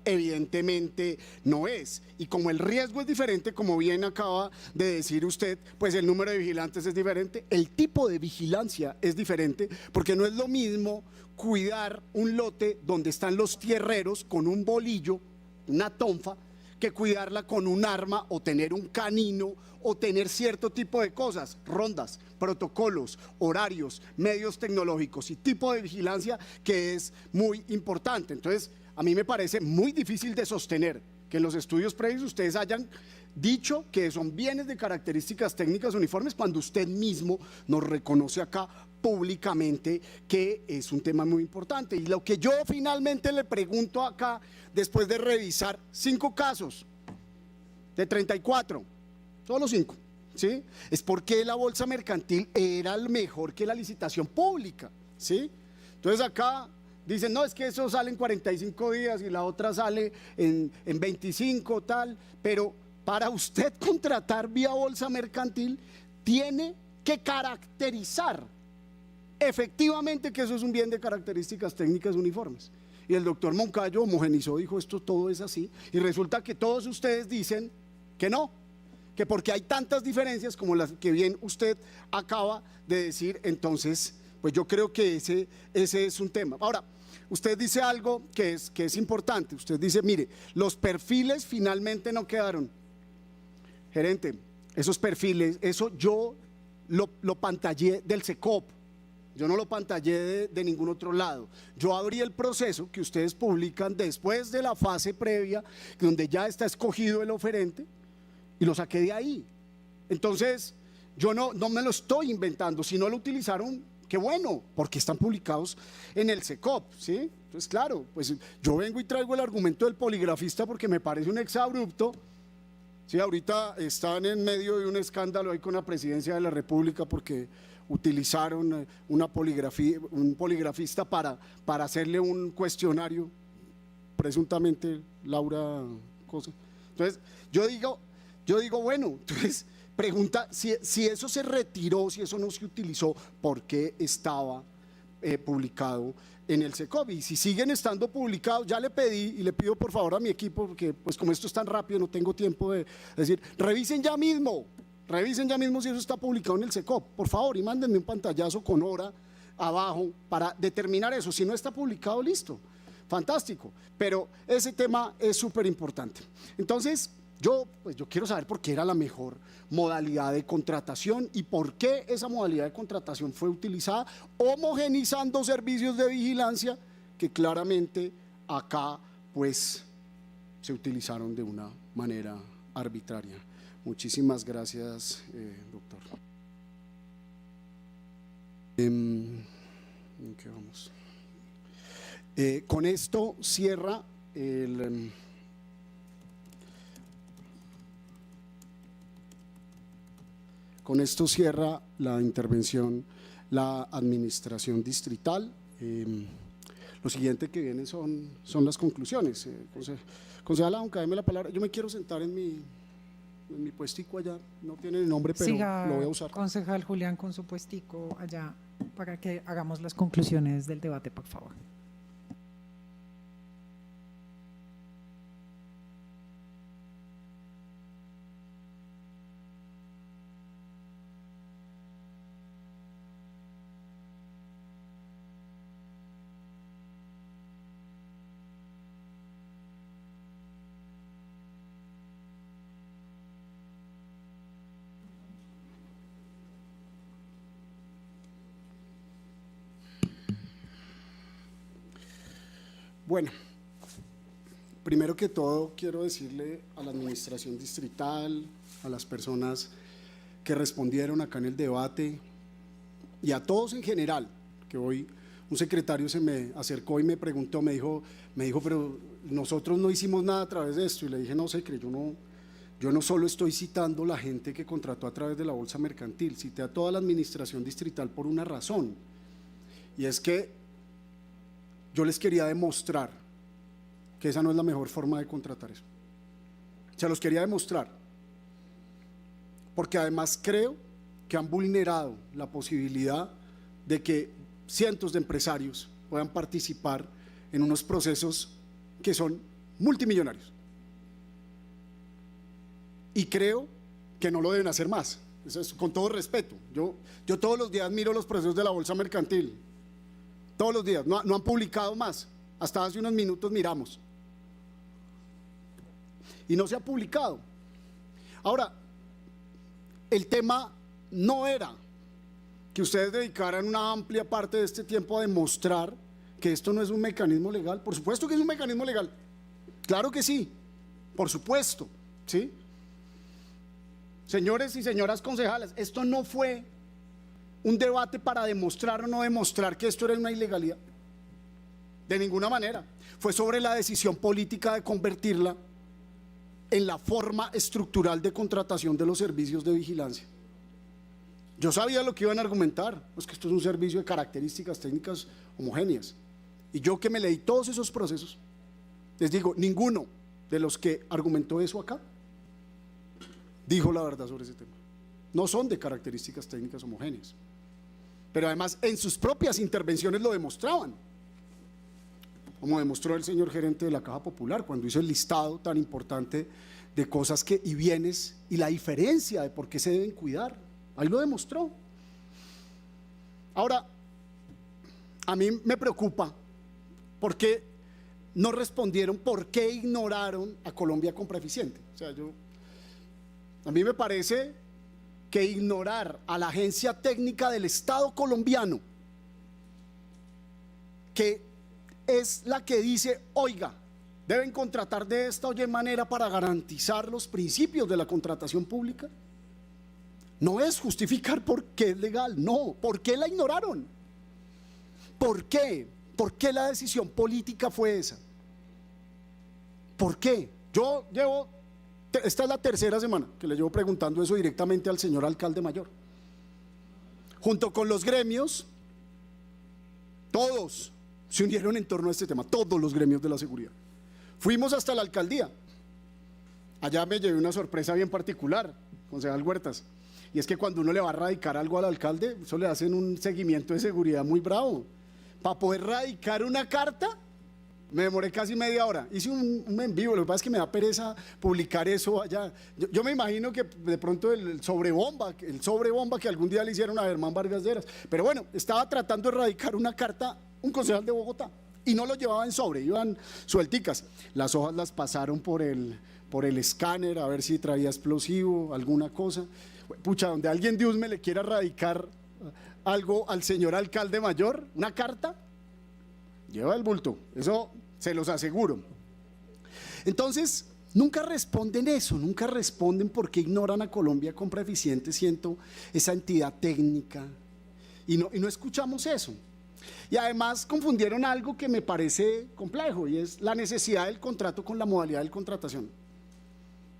evidentemente no es, y como el riesgo es diferente, como bien acaba de decir usted, pues el número de vigilantes es diferente, el tipo de vigilancia es diferente, porque no es lo mismo cuidar un lote donde están los tierreros con un bolillo, una tonfa, que cuidarla con un arma o tener un canino o tener cierto tipo de cosas, rondas, protocolos, horarios, medios tecnológicos y tipo de vigilancia que es muy importante. Entonces, a mí me parece muy difícil de sostener que en los estudios previos ustedes hayan dicho que son bienes de características técnicas uniformes cuando usted mismo nos reconoce acá públicamente que es un tema muy importante. Y lo que yo finalmente le pregunto acá, después de revisar 5 casos de 34, solo 5, ¿sí? Es porque la bolsa mercantil era mejor que la licitación pública, ¿sí? Entonces acá dicen, no, es que eso sale en 45 días y la otra sale en 25, tal, pero para usted contratar vía bolsa mercantil tiene que caracterizar efectivamente que eso es un bien de características técnicas uniformes. Y el doctor Moncayo homogenizó, dijo, esto todo es así, y resulta que todos ustedes dicen que no, que porque hay tantas diferencias como las que bien usted acaba de decir. Entonces, pues yo creo que ese es un tema. Ahora, usted dice algo que es importante. Usted dice, mire, los perfiles finalmente no quedaron. Gerente, esos perfiles, eso yo lo pantallé del SECOP. Yo no lo pantallé de ningún otro lado. Yo abrí el proceso que ustedes publican después de la fase previa, donde ya está escogido el oferente, y lo saqué de ahí. Entonces, yo no me lo estoy inventando. Si no lo utilizaron, qué bueno, porque están publicados en el SECOP, ¿sí? Entonces, claro, pues yo vengo y traigo el argumento del poligrafista porque me parece un exabrupto. Sí, ahorita están en medio de un escándalo ahí con la presidencia de la República porque utilizaron un poligrafista para hacerle un cuestionario, presuntamente Laura cosa. Entonces, yo digo, bueno, entonces pregunta si eso se retiró, si eso no se utilizó, ¿por qué estaba publicado en el SECOP? Y si siguen estando publicados, ya le pedí y le pido por favor a mi equipo, porque pues como esto es tan rápido no tengo tiempo de decir, revisen ya mismo si eso está publicado en el SECOP, por favor, y mándenme un pantallazo con hora abajo para determinar eso. Si no está publicado, listo, fantástico, pero ese tema es súper importante. Entonces, yo quiero saber por qué era la mejor modalidad de contratación y por qué esa modalidad de contratación fue utilizada, homogenizando servicios de vigilancia que claramente acá pues se utilizaron de una manera arbitraria. Muchísimas gracias, doctor. ¿En qué vamos? Con esto cierra la intervención la administración distrital. Lo siguiente que viene son las conclusiones. Concejala, aunque déme la palabra, yo me quiero sentar en mi puestico allá, no tiene el nombre, pero Siga, lo voy a usar. concejal Julián, con su puestico allá para que hagamos las conclusiones del debate, por favor. Bueno, primero que todo quiero decirle a la administración distrital, a las personas que respondieron acá en el debate y a todos en general, que hoy un secretario se me acercó y me preguntó, me dijo, pero nosotros no hicimos nada a través de esto, y le dije, no, secre, yo no solo estoy citando la gente que contrató a través de la bolsa mercantil, cité a toda la administración distrital por una razón, y es que yo les quería demostrar que esa no es la mejor forma de contratar eso. Se los quería demostrar, porque además creo que han vulnerado la posibilidad de que cientos de empresarios puedan participar en unos procesos que son multimillonarios. Y creo que no lo deben hacer más. Eso es con todo respeto. Yo todos los días miro los procesos de la bolsa mercantil. Todos los días. No han publicado más. Hasta hace unos minutos miramos. Y no se ha publicado. Ahora, el tema no era que ustedes dedicaran una amplia parte de este tiempo a demostrar que esto no es un mecanismo legal. Por supuesto que es un mecanismo legal. Claro que sí. Por supuesto. ¿Sí? Señores y señoras concejales, esto no fue un debate para demostrar o no demostrar que esto era una ilegalidad. De ninguna manera. Fue sobre la decisión política de convertirla en la forma estructural de contratación de los servicios de vigilancia. Yo sabía lo que iban a argumentar, pues que esto es un servicio de características técnicas homogéneas. Y yo que me leí todos esos procesos, les digo, ninguno de los que argumentó eso acá dijo la verdad sobre ese tema. No son de características técnicas homogéneas. Pero además en sus propias intervenciones lo demostraban. Como demostró el señor gerente de la Caja Popular cuando hizo el listado tan importante de cosas y bienes y la diferencia de por qué se deben cuidar. Ahí lo demostró. Ahora, a mí me preocupa por qué no respondieron, por qué ignoraron a Colombia Compra Eficiente. O sea, a mí me parece que ignorar a la agencia técnica del Estado colombiano, que es la que dice, oiga, deben contratar de esta o de manera para garantizar los principios de la contratación pública, no es justificar por qué es legal, no, ¿por qué la ignoraron? ¿Por qué? ¿Por qué la decisión política fue esa? ¿Por qué? Esta es la tercera semana que le llevo preguntando eso directamente al señor alcalde mayor. Junto con los gremios, todos se unieron en torno a este tema, todos los gremios de la seguridad. Fuimos hasta la alcaldía. Allá me llevé una sorpresa bien particular, concejal Huertas. Y es que cuando uno le va a radicar algo al alcalde, eso le hacen un seguimiento de seguridad muy bravo. Para poder radicar una carta, me demoré casi media hora. Hice un en vivo, lo que pasa es que me da pereza publicar eso allá. Yo me imagino que de pronto el sobrebomba que algún día le hicieron a Germán Vargas Lleras. Pero bueno, estaba tratando de radicar una carta un concejal de Bogotá y no lo llevaba en sobre, iban suelticas. Las hojas las pasaron por el escáner a ver si traía explosivo, alguna cosa. Pucha, donde alguien de USME le quiera radicar algo al señor alcalde mayor, una carta, lleva el bulto, eso se los aseguro. Entonces, nunca responden eso, nunca responden por qué ignoran a Colombia Compra Eficiente, siento esa entidad técnica, y no escuchamos eso. Y además confundieron algo que me parece complejo, y es la necesidad del contrato con la modalidad de contratación.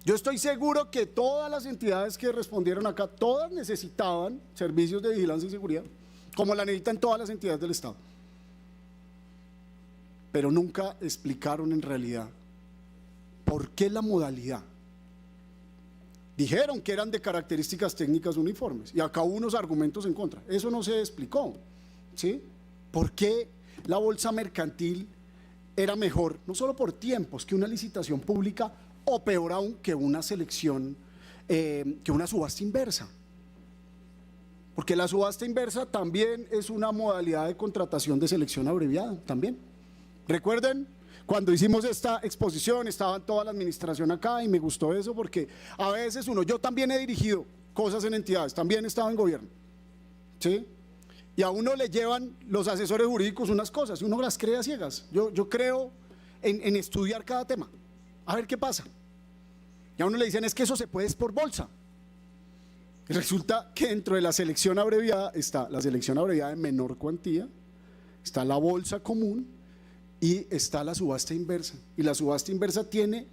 Yo estoy seguro que todas las entidades que respondieron acá, todas necesitaban servicios de vigilancia y seguridad, como la necesitan todas las entidades del Estado. Pero nunca explicaron en realidad por qué la modalidad. Dijeron que eran de características técnicas uniformes y acá hubo unos argumentos en contra. Eso no se explicó, ¿sí? ¿Por qué la bolsa mercantil era mejor, no solo por tiempos, que una licitación pública o peor aún que una selección, que una subasta inversa? Porque la subasta inversa también es una modalidad de contratación de selección abreviada, también. Recuerden, cuando hicimos esta exposición estaba toda la administración acá y me gustó eso porque a veces yo también he dirigido cosas en entidades, también he estado en gobierno, ¿sí? y a uno le llevan los asesores jurídicos unas cosas y uno las cree a ciegas. Yo creo en estudiar cada tema, a ver qué pasa. Y a uno le dicen es que eso se puede es por bolsa. Y resulta que dentro de la selección abreviada está la selección abreviada de menor cuantía, está la bolsa común y está la subasta inversa. Y la subasta inversa tiene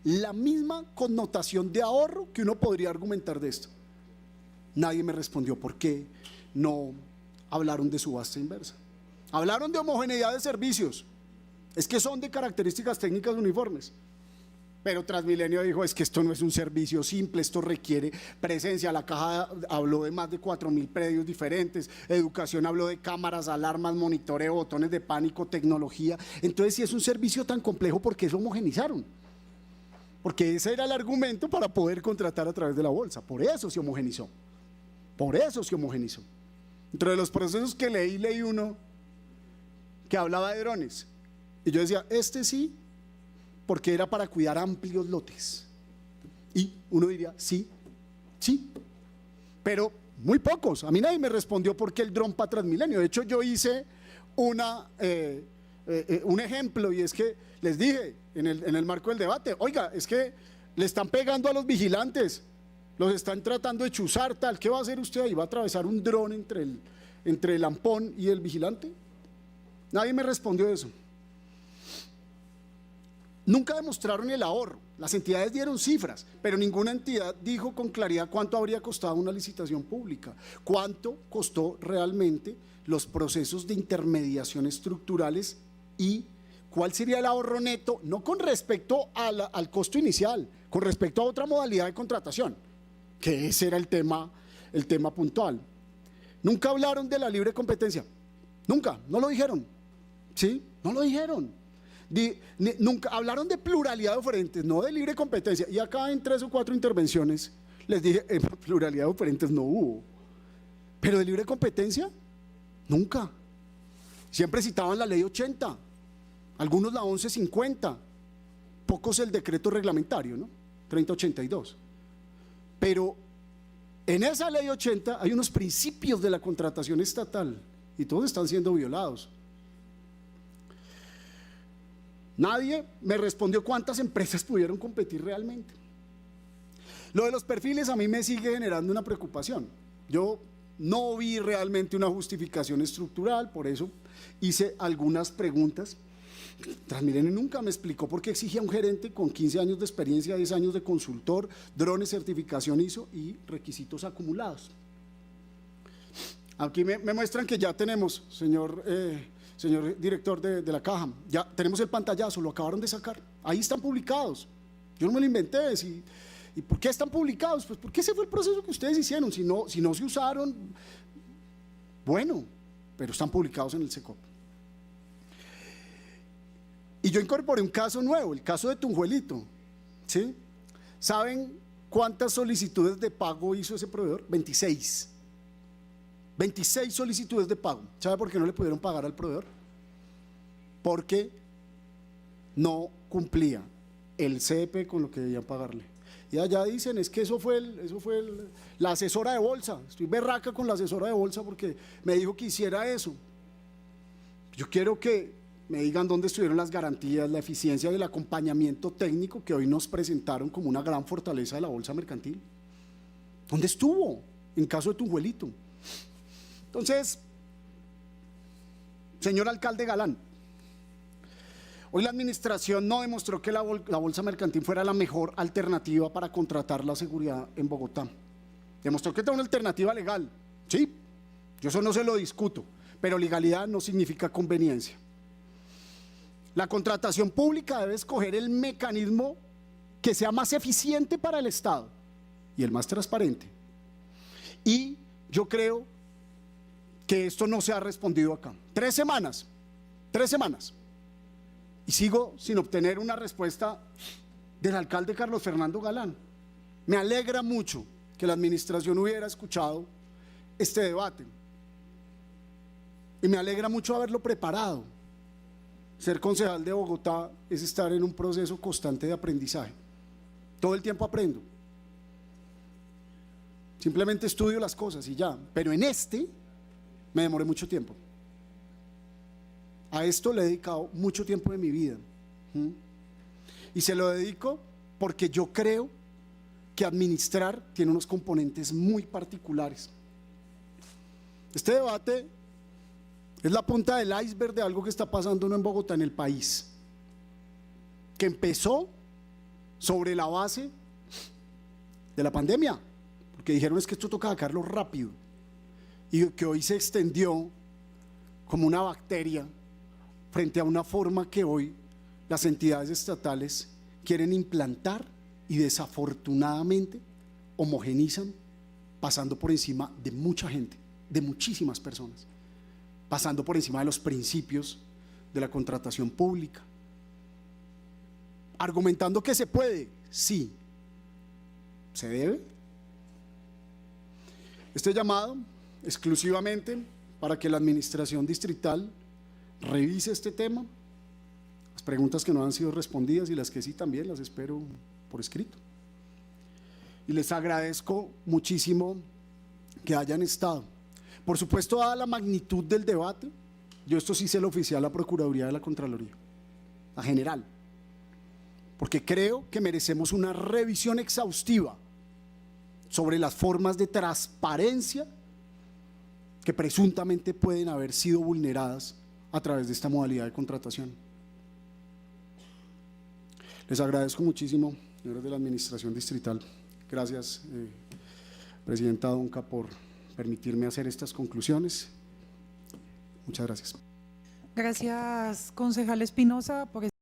la misma connotación de ahorro que uno podría argumentar de esto. Nadie me respondió por qué no hablaron de subasta inversa. Hablaron de homogeneidad de servicios, es que son de características técnicas uniformes. Pero Transmilenio dijo, es que esto no es un servicio simple, esto requiere presencia. La caja habló de más de 4.000 predios diferentes, educación habló de cámaras, alarmas, monitoreo, botones de pánico, tecnología. Entonces, si es un servicio tan complejo, ¿por qué se homogenizaron? Porque ese era el argumento para poder contratar a través de la bolsa. Por eso se homogenizó. Por eso se homogenizó. Entre los procesos que leí uno que hablaba de drones. Y yo decía, este sí, porque era para cuidar amplios lotes. Y uno diría, sí, sí, pero muy pocos. A mí nadie me respondió por qué el dron para Transmilenio. De hecho, yo hice un ejemplo y es que les dije en el marco del debate, oiga, es que le están pegando a los vigilantes, los están tratando de chuzar, tal, ¿qué va a hacer usted ahí? ¿Va a atravesar un dron entre el ampón y el vigilante? Nadie me respondió eso. Nunca demostraron el ahorro, las entidades dieron cifras, pero ninguna entidad dijo con claridad cuánto habría costado una licitación pública, cuánto costó realmente los procesos de intermediación estructurales y cuál sería el ahorro neto, no con respecto al costo inicial, con respecto a otra modalidad de contratación, que ese era el tema puntual. Nunca hablaron de la libre competencia, nunca, no lo dijeron, ¿sí? No lo dijeron. Nunca hablaron de pluralidad de oferentes, no de libre competencia. Y acá en 3 o 4 intervenciones les dije, pluralidad de oferentes no hubo. Pero de libre competencia, nunca. Siempre citaban la ley 80, algunos la 1150, pocos el decreto reglamentario, ¿no? 3082. Pero en esa ley 80 hay unos principios de la contratación estatal y todos están siendo violados. Nadie me respondió cuántas empresas pudieron competir realmente. Lo de los perfiles a mí me sigue generando una preocupación. Yo no vi realmente una justificación estructural, por eso hice algunas preguntas. Transmilenio nunca me explicó por qué exigía un gerente con 15 años de experiencia, 10 años de consultor, drones, certificación ISO y requisitos acumulados. Aquí me muestran que ya tenemos, señor director de la caja, ya tenemos el pantallazo, lo acabaron de sacar, ahí están publicados, yo no me lo inventé. ¿Y por qué están publicados? Pues porque ese fue el proceso que ustedes hicieron, si no se usaron, bueno, pero están publicados en el SECOP. Y yo incorporé un caso nuevo, el caso de Tunjuelito, ¿sí? ¿Saben cuántas solicitudes de pago hizo ese proveedor? 26 solicitudes de pago. ¿Sabe por qué no le pudieron pagar al proveedor? Porque no cumplía el CEP con lo que debían pagarle. Y allá dicen, es que eso fue la asesora de bolsa. Estoy berraca con la asesora de bolsa porque me dijo que hiciera eso. Yo quiero que me digan dónde estuvieron las garantías, la eficiencia del acompañamiento técnico que hoy nos presentaron como una gran fortaleza de la bolsa mercantil. ¿Dónde estuvo en caso de Tunjuelito? Entonces, señor alcalde Galán, hoy la administración no demostró que la bolsa mercantil fuera la mejor alternativa para contratar la seguridad en Bogotá. Demostró que era una alternativa legal, sí, yo eso no se lo discuto, pero legalidad no significa conveniencia. La contratación pública debe escoger el mecanismo que sea más eficiente para el Estado y el más transparente. Y yo creo que esto no se ha respondido acá. 3 semanas, y sigo sin obtener una respuesta del alcalde Carlos Fernando Galán. Me alegra mucho que la administración hubiera escuchado este debate y me alegra mucho haberlo preparado. Ser concejal de Bogotá es estar en un proceso constante de aprendizaje. Todo el tiempo aprendo. Simplemente estudio las cosas y ya. Pero en este me demoré mucho tiempo. A esto le he dedicado mucho tiempo de mi vida. Y se lo dedico porque yo creo que administrar tiene unos componentes muy particulares. Este debate es la punta del iceberg de algo que está pasando no en Bogotá, en el país, que empezó sobre la base de la pandemia, porque dijeron es que esto toca sacarlo rápido, y que hoy se extendió como una bacteria frente a una forma que hoy las entidades estatales quieren implantar y desafortunadamente homogenizan, pasando por encima de mucha gente, de muchísimas personas, pasando por encima de los principios de la contratación pública, argumentando que se puede, sí, se debe. Este llamado exclusivamente para que la administración distrital revise este tema, las preguntas que no han sido respondidas y las que sí también las espero por escrito. Y les agradezco muchísimo que hayan estado. Por supuesto, dada la magnitud del debate, yo esto sí se lo oficié a la Procuraduría de la Contraloría, a general, porque creo que merecemos una revisión exhaustiva sobre las formas de transparencia que presuntamente pueden haber sido vulneradas a través de esta modalidad de contratación. Les agradezco muchísimo, señores de la Administración Distrital. Gracias, Presidenta Donca, por permitirme hacer estas conclusiones. Muchas gracias. Gracias, concejal Espinosa, por